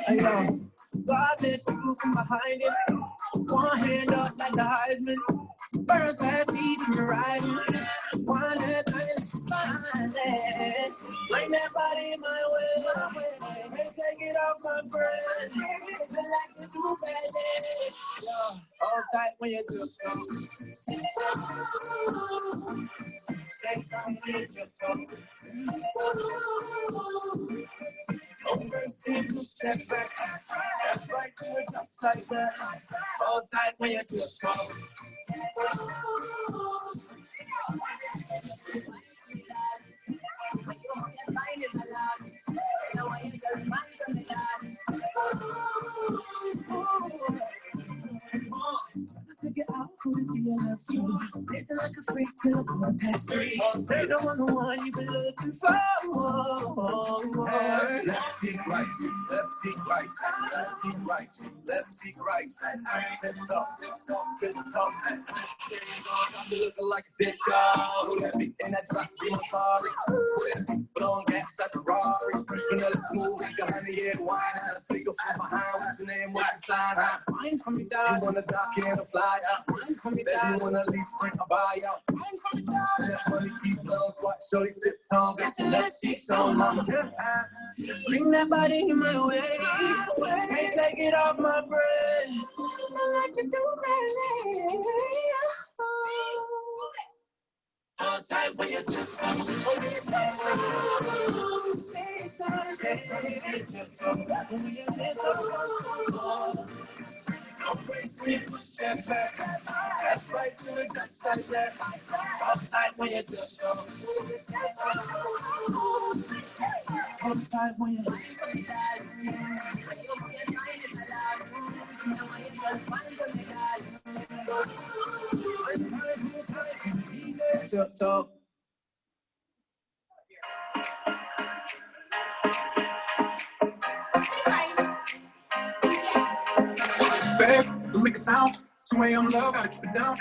Hey, yo. God bless you from behind it. One hand up like the Heisman. First class seat in your riding. One hand like silence. Bring that body my way. Can't take it off my brain. Feel like you do bad. Hold tight when you do so. Next time you do so. Step back, that's right, do it just like that. Hold tight when you do so. When you move your spine is alarming. freak, you look on past 3. Take the one you've been looking for. Left cheek right, left cheek right, left cheek right, left cheek right. Tip top, tip top, tip top. You looking like a dick dog. Who that be? And that drop be my sorry. Who that be? But on gas at the Rari. Fresh vanilla smooth like a honey egg wine. Had a single from behind. What's your name? What's your sign? Mine from me, dog. You wanna dock in a fly out? Mine from me, Bet dog. you wanna lease print a buyout? Mine from me, dog. That money keep on swat, shorty tip tongue. Got your left cheek on, mama. Bring that body in my way. Hey, take it off my brain. Like you do, baby. Hold tight when you tip Don't waste when you push that back. That's right, do it just like that. Hold tight when you tip Hold tight when you Tiptoe. Babe, don't make a sound. 2 a.m. love, gotta keep it down.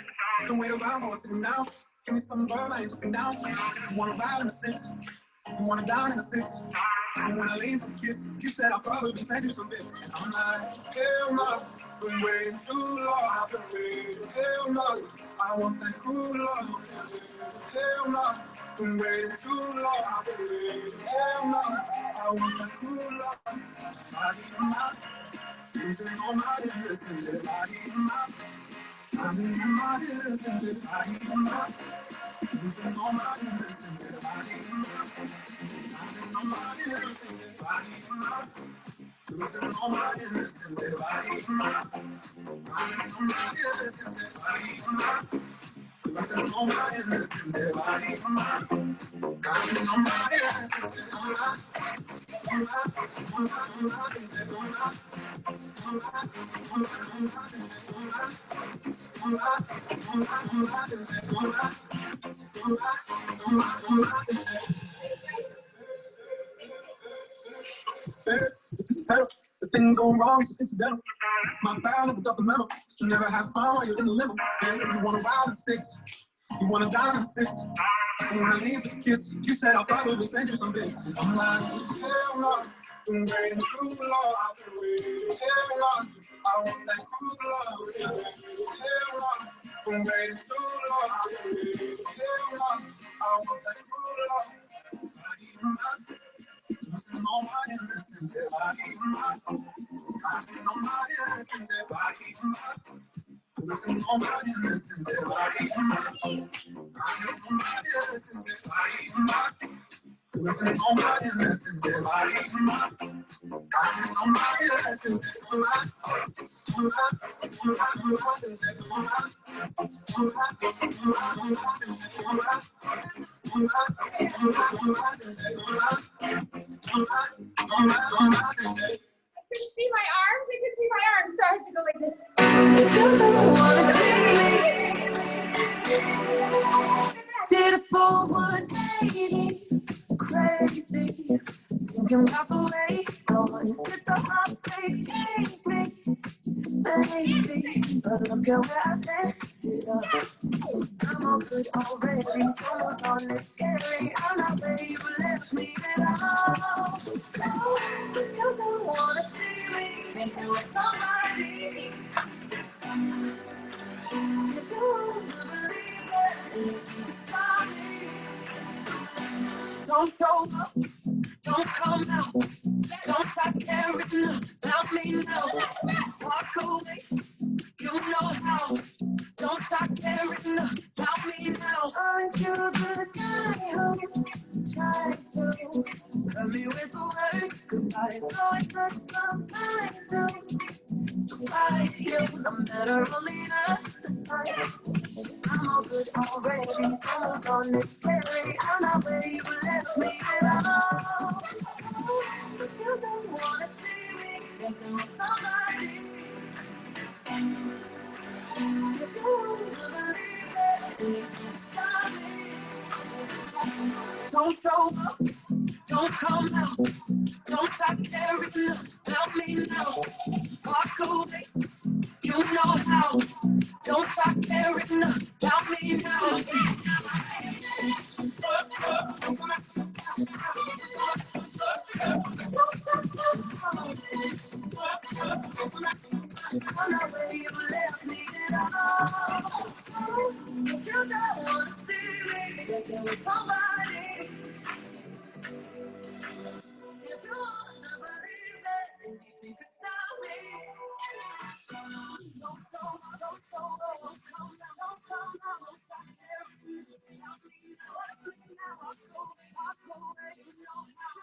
Don't wait around, I want to sit down. Give me some love, I ain't looking down. You wanna ride in the 6, you wanna down in the 6. You wanna lean for the kiss. You said I'll probably send you some bits. And I'm like, hell no, been waiting too long. Hell no, I want that cruel love. Hell no, been waiting too long. Hell no, I want that cruel love. Body in my, losing all my innocence. Body in my, I'm in my innocence. Body in my, losing all my innocence. Body in my, I'm in my innocence. Body in my, losing all my innocence. Body in my, I'm in my innocence. Body in my, losing all my innocence. Body in my, I'm in my innocence. The things go wrong, it's just incidental. My bad, never got the memo. You never have fun while you're in the limo. You wanna ride in 6, you wanna dine in 6. You wanna leave with a kiss. You said I'll probably send you some bits. I'm like, hell no, been waiting too long. Hell no, I want that cruel love. Hell no, been waiting too long. Hell no, I want that cruel love. Body in my, losing all my innocence. Body in my, losing all my innocence. Body in my, losing all my innocence. Body in my, losing all my innocence. Body in my, losing all my innocence. Body in my, losing all my innocence. I couldn't see my arms, so I had to go like this. You don't wanna see me. Did a full 180, crazy. Thinking about the way I wanna sit the heartbreak, change me, baby. But look at where I ended up. I'm all good already, so moved on, it's scary. I'm not where you left me at all. So if you don't wanna see me dancing with somebody, if you wanna believe it, then you can be sorry. Don't show up, don't come out, don't stop caring about me now. Walk away, you know how. Don't stop caring about me now. Aren't you the guy who tried to hurt me with the word goodbye? Though it took some time to survive you, I'm better on the other side. I'm all good already, so moved on, it's scary. I'm not where you left me at all. So if you don't wanna see me dancing with somebody, if you wanna believe it, then you can Don't show up, don't come out, don't stop caring about me now. Walk away, you know how. Don't stop caring about me now. I'm not where you left me at all. If you don't wanna see me dancing with somebody, if you wanna believe that, then you can stop me. Don't show up, don't come out, don't stop caring about me now. Walk away, you know how,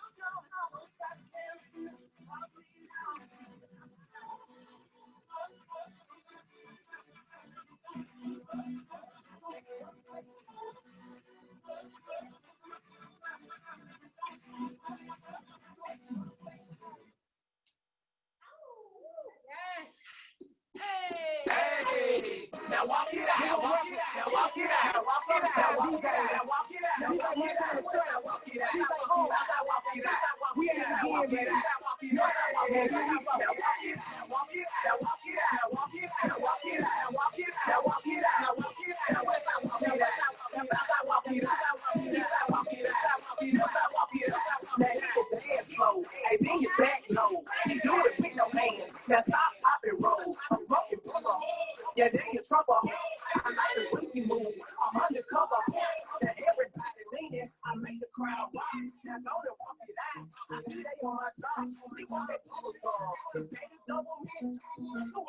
don't stop caring about me now. Yes. Hey. Hey, now walk it out, walk it out, walk it out, walk it out, walk it out, walk it out. These are my kind of trap. Walk it out, these are home. Walk it out, we ain't again, baby. Walk it out, walk it out, walk it out, walk it out, walk it out, walk it out, walk it out, walk it out, walk it out, west side, walk it out, walk it out, east side, walk it out, walk it out. Now hit the dance flow, hey, then your back low. She do it with no hands. Now stop, pop and roll. I'm smoking bubble. Yeah, they in trouble. I like the way she move. I'm undercover. Now everybody leaning. I make the crowd rock. Now go and walk it out. I see they on my job. She want that bubble gum. Cause they the double mint. Two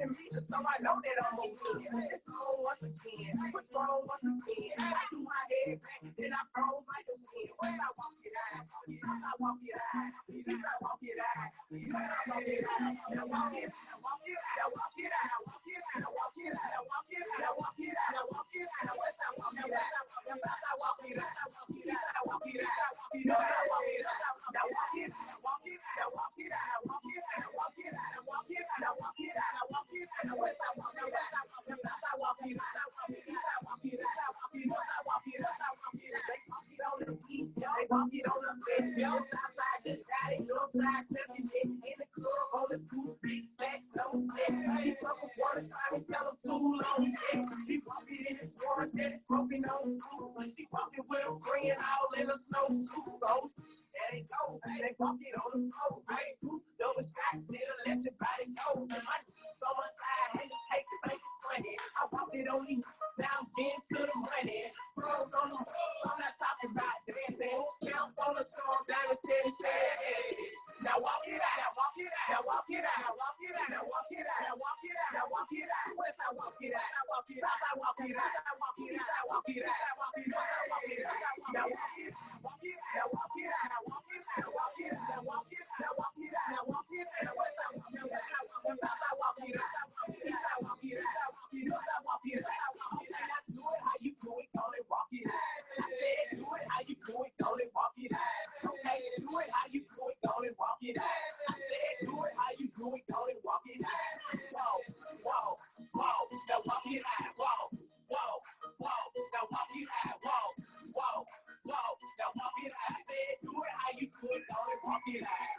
and me, so I know that I'm a win. It's on once again. Patrol once again. I do my head back. Then I froze like a wind. When I walk it out. I walk it out. I walk it out. I walk it out. Now walk it out. Walk it out. Walk it out. Walk it out. Walk it out. Walk it out. Walk it out. Walk it out. West I walk it out. I walk it out. East I walk it out. North I walk it out. Now walk it out. Walk it out. Walk it out. Walk it out. Walk it out. Walk it out. Walk it out. Walk it out. West I walk it out. South I walk it out. East I walk it out. North I walk it out. They walk it on the east. They walk it on the west. South side just got it. North side left it in the club on the two street stacks. No flex. These suckers wanna try to tell them too long. He walking in his forest and it's smoking on food. When she walking with a friend all in a snow suit. So there they go. They walk it on the floor. Right? Double shots, it'll let your body go. My niggas on my side, hate to take the make it funny. I walk it on these down into the money. Pros on the I'm not talking about dancing. Count on the show, down the steady steady. Now walk it out, now walk it out, now walk it out, now walk it out, now walk it out, now walk it out, now walk it out. West I walk it out, I walk it out, I walk it out, I walk it out, I walk it out, I walk it out, I walk it out. Now walk it out, walk it out, now walk it out, now walk it out, now walk it out, now walk it out, now walk it out, now walk it out. West I walk it out, South I walk it out, East I walk it out, North I walk it out. Now do it how you do it, go and walk it out. I said do it how you do it, go and walk it out. Okay, do it how you do it, go and walk it out. I said do it how you do it, go and walk it out. Whoa, whoa, whoa, now walk it out. Whoa, whoa, whoa, now walk it out. Whoa, whoa, whoa, now walk it out. I said do it how you do it, go and walk it out.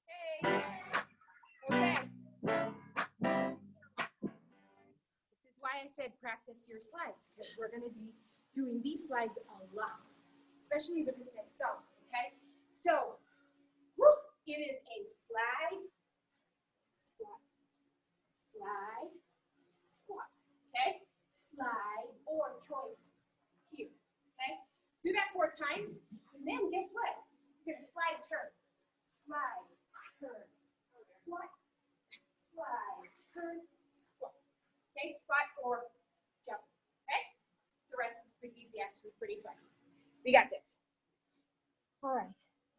Hey. Okay. This is why I said practice your slides, because we're going to be doing these slides a lot, especially with this next song, okay? So, it is a slide, squat, slide, squat, okay? Slide or choice here, okay? Do that 4 times, and then guess what? You're going to slide, turn, slide, turn, squat, slide, turn, squat. Okay, squat or jump. Okay? The rest is pretty easy, actually, pretty fun. We got this. All right.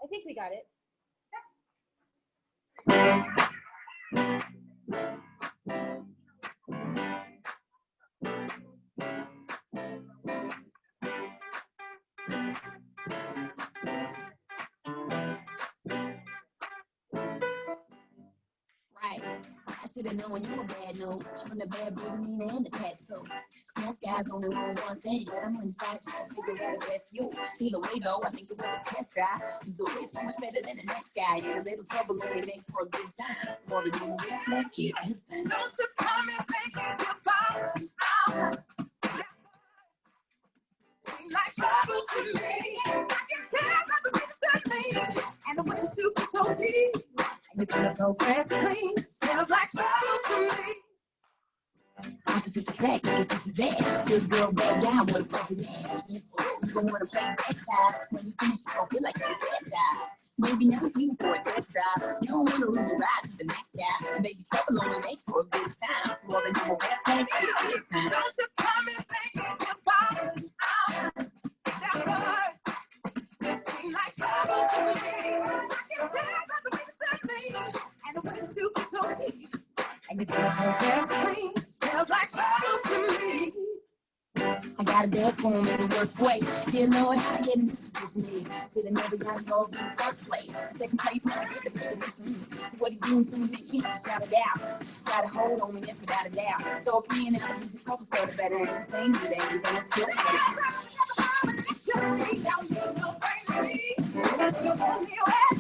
I think we got it. Right. I should have known you were bad news. From the bad boy demeanor and the tattoos. most guys only want one thing, but I'm undecided trying to figure out if that's you. Either way though, I think it was a test drive. He's always so much better than the next guy. And a little trouble only makes for a good time. So more than you red flags, get this time. Don't you come and thinking about seem like trouble to me. I can tell by the way that you're leaning and the way that you control teeth. And it's gonna so fresh clean. Smells like trouble to me. Opposite attract, I guess this is that. Good girl, bad guy, what a perfect match. You don't wanna play baptized. When you finish, you don't feel like you're baptized. So maybe now it's you for a test drive. You don't wanna lose your ride to the next guy. And maybe trouble only makes for a good time. So all they do is red flags, get this time. Don't you come and thinking about that word. This seems like trouble to me. I can tell by the way that you're leaning and the way that you control me. And it's gonna so fresh clean. Smells like trouble to me. I got a bad form in the worst way. Dear Lord, how I get in this position? Should've never got involved in the first place. Second place, never get the recognition. See what he doing to me, you have to shout it out. Got a hold on me, that's without a doubt. So clean out, he's the trouble starter, better ain't the same today. He's on the still. Don't need no friend to me. You tell me what it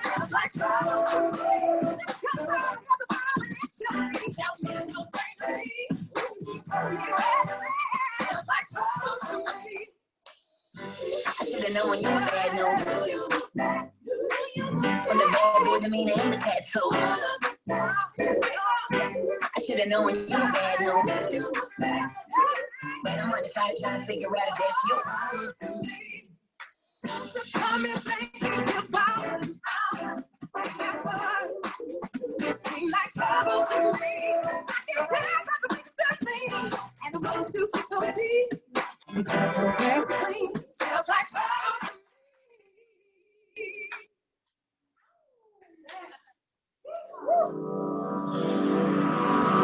sounds like trouble to me. Just because I'm don't need no friend to me. You tell me what it sounds like trouble to me. I should've known when you were bad, no. From the bad boy demeanor and the tattoo. I should've known when you were bad, no. But I'm undecided trying to figure out if that's you. Come and thinking about that word. This seems like trouble to me. I can tell by the way that you're leaning and the way that you control teeth. And it's gonna so fresh clean. Smells like trouble to me.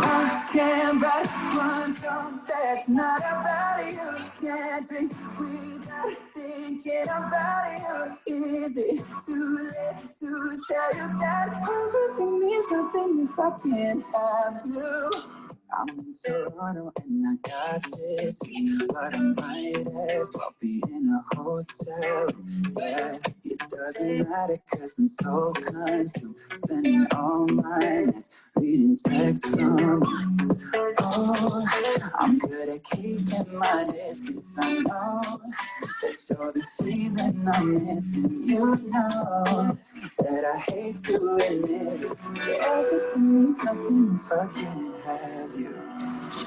I can't write one song that's not about you. Can't drink without thinking about you. Is it too late to tell you that everything means nothing if I can't have you? I'm in Toronto and I got this, but I might as well be in a hotel room. Yeah, it doesn't matter cause I'm so consumed, spending all my nights reading texts from you. Oh, I'm good at keeping my distance. I know that you're the feeling I'm missing. You know that I hate to admit it, but everything means nothing if I can't have you.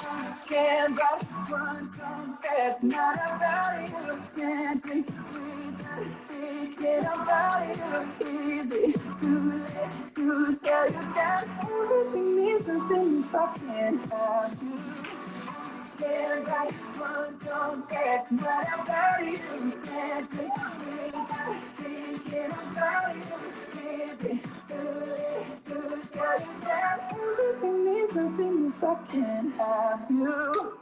I can't write one song that's not about you. Can't drink without thinking about you. Is it too late to tell you that everything means nothing if I can't have you? Can't write one song that's not about you. Can't drink without thinking about you. Is it too late to tell you that everything means nothing if I can't have you?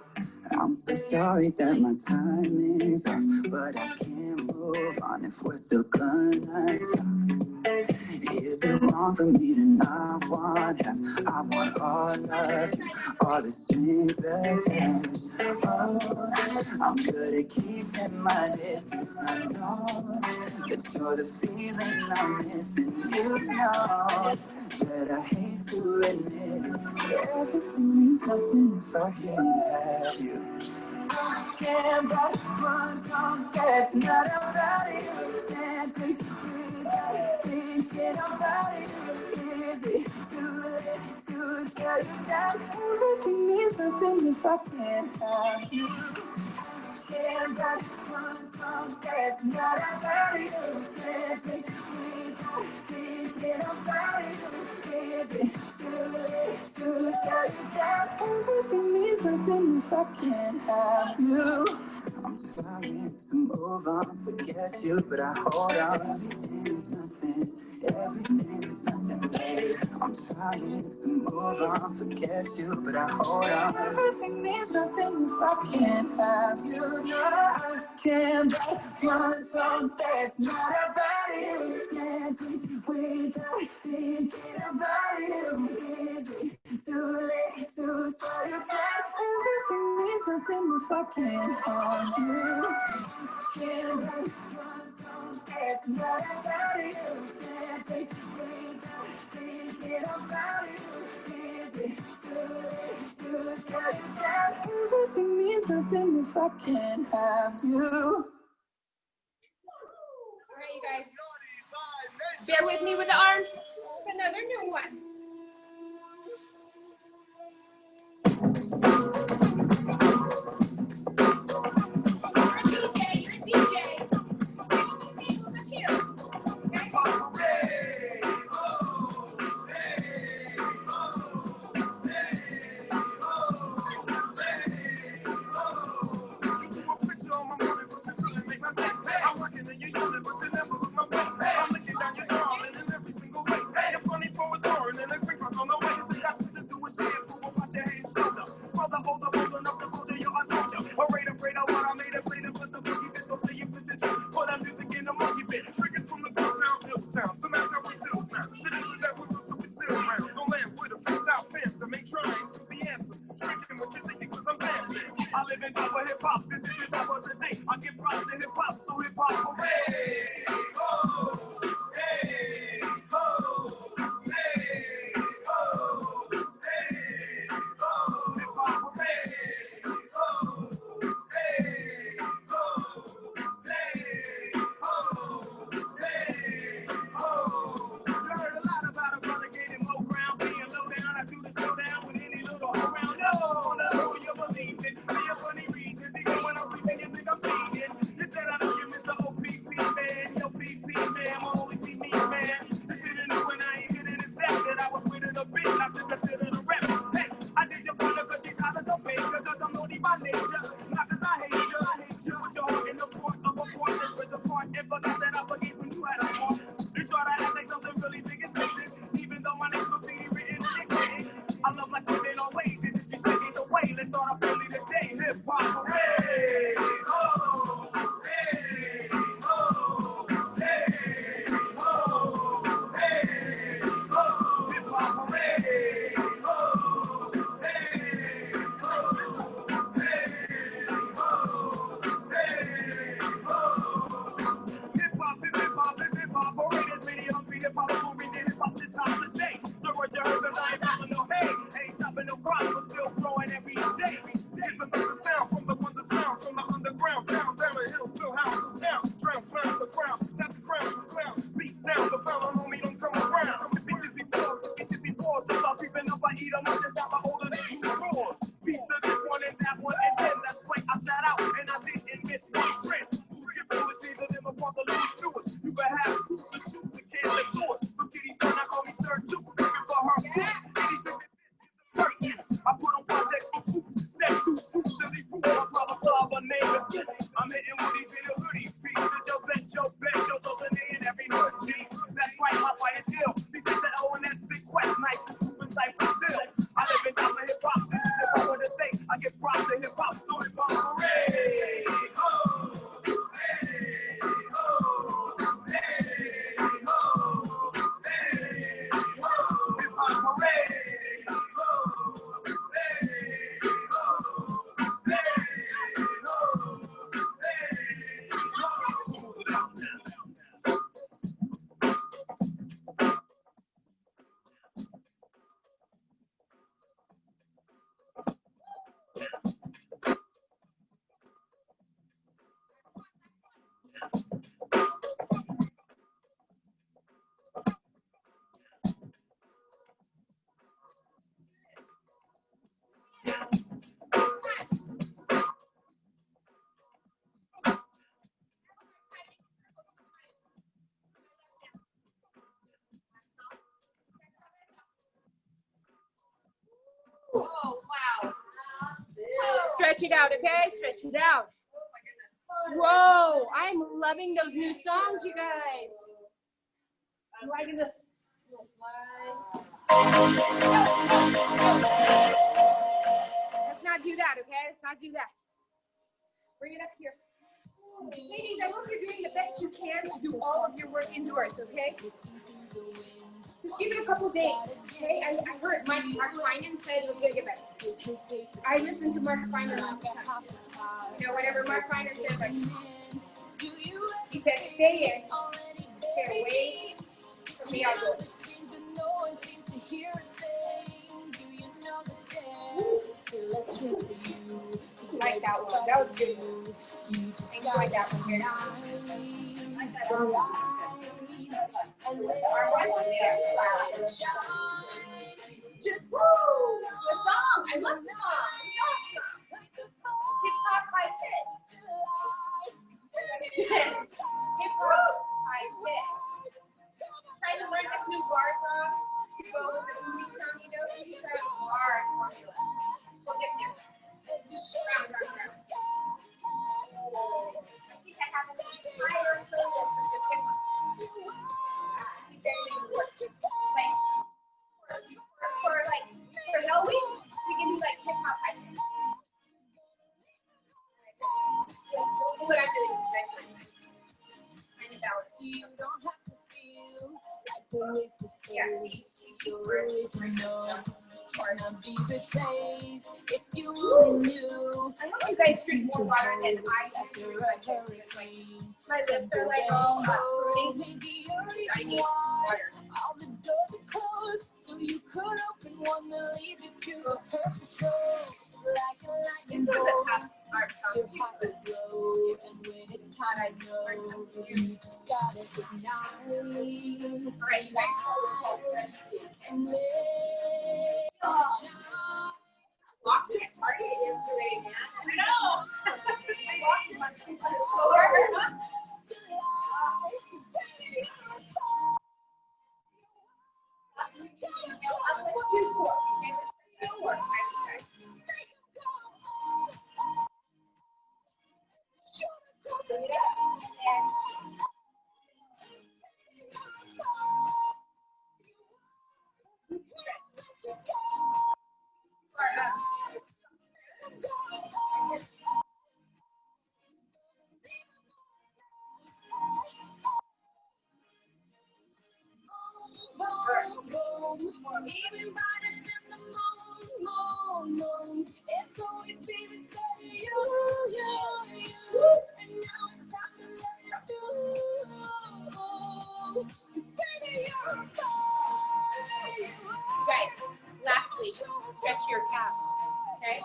I'm so sorry that my timing's off, but I can't move on if we're still gonna talk. Is it wrong for me to not want half? I want all of you, all the strings attached. Oh, I'm good at keeping my distance. I know that you're the feeling I'm missing. You know that I hate to admit it, but everything means nothing if I can't have you. I can't write one song that's not about you. Can't drink without thinking about you. Is it too late to tell you that everything means nothing if I can't have you? Can't write one song that's not about you. Can't drink without thinking about you. Is it too late to tell you that everything means nothing if I can't have you? I'm trying to move on, forget you, but I hold on. Everything is nothing, everything is nothing, babe. I'm trying to move on, forget you, but I hold on. Everything means nothing if I can't have you. No, I can't write one song that's not about you. Can't drink without thinking about you. Is it too late to tell you that Everything means nothing if I can't have you. Can't run some fast, not about you. Can't take the things out, thinking about you. Is it too late to tell you that everything means nothing if I can't have you? All right, you guys. Bear with me with the arms. It's another new one. You're a DJ. Tables up here. I'm working and you're yelling, but you never look my way. I'm looking down your arm and in every single way. You're funny for a story and a quick on the way. It's got to do with shit. Who will watch your head and shoulder? Brother, older, old enough to hold you, I told you. Afraid of what I made a play to put some boogie bits. So say you put the truth. Put that music in the monkey bit. Triggers from the Bill Town, Some that's how we feel now. The news that we do, so we still around. Don't land with a freestyle phantom. Ain't trying to be answered. Drinking what you're thinking, cause I'm bad. I live in top of hip hop. This is hip hop of the day. I give props to hip hop, so hip hop hooray! Ho! Hey! Ho! Hey! Ho! Hey! Ho! Hip hop hooray! Ho! Hey! Ho! Hey! Ho! Hey! Ho! You heard a lot about a brother getting low ground, being low down. I do the showdown with any little around. No, you believe it. For your funny reasons, even when I'm sleeping, you think I'm cheating. You said I know you miss the OPP, man. Yo, PP, man, will only see me, man. This shit is new and I ain't getting it step that I was with it a bit, not to consider the rep. Hey, I did your partner cause she's hot as a baker, cause I'm naughty by nature, not cause I hate you. I hate you. Put your heart in the port of a port that spreads apart and forgot that I forgave when you had a heart. You try to act like something really big is missing, even though my name's graffiti written in it. I love like women always, and disrespecting the way. Let's start off early today. Hip hop, hooray! Ho! Hey! Ho! Hey! Ho! Hey! Ho! Hip hop, hooray! Ho! Hey! Ho! Hey! Ho! Hey! Ho! Hip hop, hooray! There's many hungry hip hop who reason hip hop the top today. So what you heard, cause I ain't popping no hay, ain't chopping no crop, but still growing every day. It's another sound from the wonder sound from the underground, down the hill, fill house, through town, drown, smash the frown, zap the crown, clown, beat down, the foul on me don't come around. The bitches be bored, since I'm keeping up, I eat them up, just not my older than you roars. Beat to this one and that one, and then that's when I shout out, and I didn't miss my friend. Who's get foolish, neither them upon the loose stewards. You can have boots and shoes and can't let doors. Some kitties start, I call me Sir too, looking for her too. Kitties should be hurt you. I put on projects for boots, step through troops, silly boots. My problem solver name is Lee. I'm hitting with these in a hoodie. Beats to Joe Zet, Joe Bet, Joe Dozen in every hood, G. That's right, my fight is still. These ain't the L and S Quest, nice and super cypher still. I live in top of hip hop, this is hip hop of the day. I give props to hip hop, so hip hop, hooray! Ho! Hey! Ho! Hey! Ho! Hey! Ho! Hip hop, hooray! Ho! Hey! Ho! Hey! Ho! Smooth it out now. Oh, wow. Stretch it out, okay? Stretch it out. Whoa, I'm loving those new songs, you guys. I'm liking the little slide. Let's not do that, okay? Let's not do that. Bring it up here. Ladies, I hope you're doing the best you can to do all of your work indoors, okay? To give it a couple days, okay? I heard Mark Finan said it was gonna get better. I listen to Mark Finan all the time. You know, whatever Mark Finan says, he says, stay in, stay away from the outdoors. Like that one. That was good. I enjoyed that one here. Just woo! The song. I love the song. It's awesome. Hip hop high fit. Yes. Hip hop high fit. Trying to learn this new bar song to go with the movie song. You know, the movie song is bar and formula. We'll get there. Round, round, round. I think I have an entire playlist of just hip hop. I think that may work. Like, for Halloween, we can do like hip hop high fit. What I'm doing is kind of balance. You don't have to feel like the waste of space. Yeah, she's worried to know. Be the chase if you only knew. I hope you guys drink more water than I do. My lips are like all fruity. I need water. All the doors are closed, so you could open one that leads you to the perfect soul. This was a tough art song. And when it's hot, I know you just gotta ignite. All right, you guys. And let walked to this party yesterday, man. I know. I walked much slower. Let's do four. Okay, let's do four side to side. Bring it up and even brighter than the moon. It's always been inside of you. And now it's time to let it go. 'Cause baby, you're a fire. You guys, lastly, stretch your calves. Okay?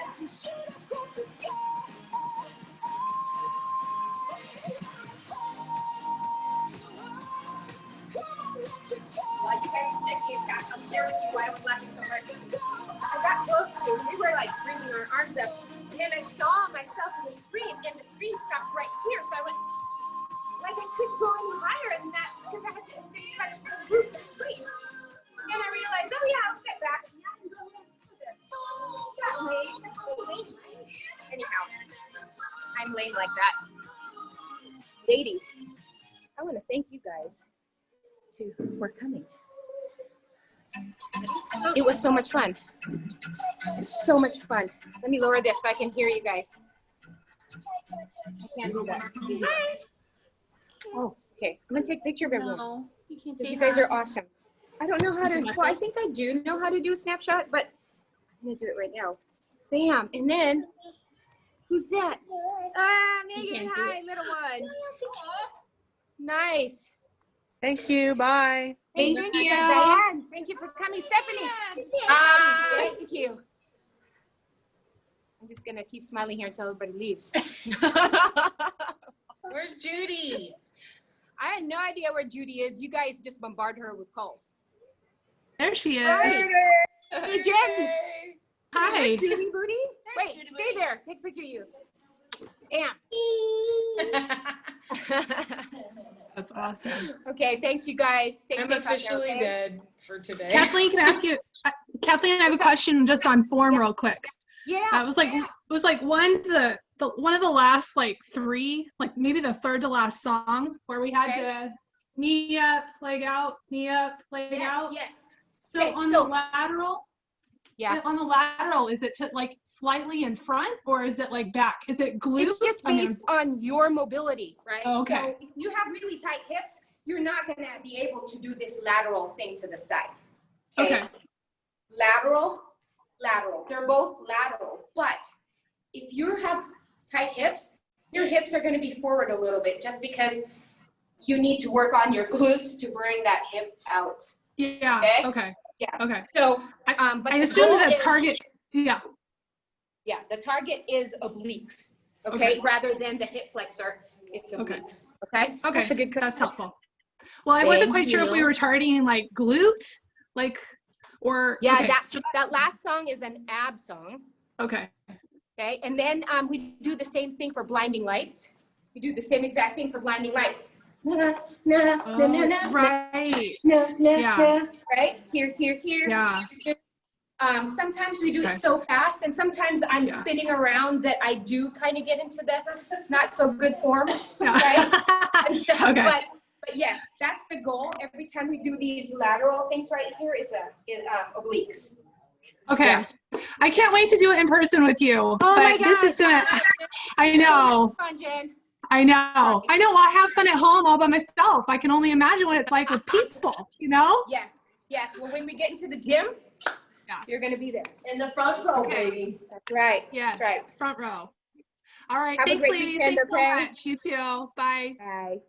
As you shoot across the sky. Well, you guys are shaking your calves. I'll share with you why I was laughing so much. I got close to, we were like bringing our arms up, and then I saw myself in the screen, and the screen stopped right here. So I went, like I couldn't go any higher than that because I had to touch the roof of the screen. And then I realized, oh yeah, I'll step back. Got lame. That's so lame. Anyhow, I'm lame like that. Ladies, I want to thank you guys for coming. It was so much fun. So much fun. Let me lower this so I can hear you guys. I can't do that. Hi. Oh, okay. I'm gonna take a picture of everyone. No, you can't Because say you guys hi. are awesome. I don't know how to, well, I think I do know how to do a snapshot, but I'm gonna do it right now. Bam, and then, who's that? Megan, can't do hi, little one. Nice. Thank you. Bye. Hey, thank you, Diane. Thank you for coming. Stephanie. Hi. Thank you. I'm just gonna keep smiling here until everybody leaves. Where's Judy? I had no idea where Judy is. You guys just bombard her with calls. There she is. Hi. Hey, Jen. Hi. Hey, Judy Booty. Wait, stay there. Take a picture of you. Damn. That's awesome. Okay, thanks you guys. Stay I'm safe out there, officially okay? dead for today. Kathleen, can I ask you? Kathleen, I have a question just on form, real quick. Yeah. It was like one of the last like three, like maybe the third to last song where we had to knee up, leg out, knee up, leg out. Yes. So Okay, on the lateral, Yeah. on the lateral, is it to like slightly in front or is it like back? Is it glute? It's just based on your mobility, right? Oh, okay. So if you have really tight hips, you're not gonna be able to do this lateral thing to the side. Okay. Lateral, lateral. They're both lateral, but if you have tight hips, your hips are gonna be forward a little bit just because you need to work on your glutes to bring that hip out. Yeah. Okay. Yeah. Okay. So, but I the assume goal the is- target. Yeah. Yeah, the target is obliques, okay? Okay. Rather than the hip flexor, it's Okay. obliques, okay? Okay. That's a good That's helpful. Well, I wasn't quite sure if we were targeting like glute, like, or. Yeah, okay. that last song is an ab song, Okay. okay? And then we do the same thing for blinding lights. We do the same exact thing for blinding lights. Na, na, na, na, na, na, Right. na, na, Yeah. na, right? Here, here, here. Yeah. Here. Sometimes we do Okay. it so fast, and sometimes I'm Yeah. spinning around that I do kind of get into the not so good form, Yeah. right? And so, Okay. but yes, that's the goal. Every time we do these lateral things right here is obliques. Okay. I can't wait to do it in person with you. Oh but my this is God. gonna. I know. Fun, Jen. I know. I know. Well, I have fun at home all by myself. I can only imagine what it's like with people. You know? Yes, yes. Well, when we get into the gym, you're gonna be there In the front row, Okay. baby. That's right. Yeah. That's right. Front row. All right. Have a Thanks, great ladies. weekend, Thanks okay? so much. You too. Bye. Bye.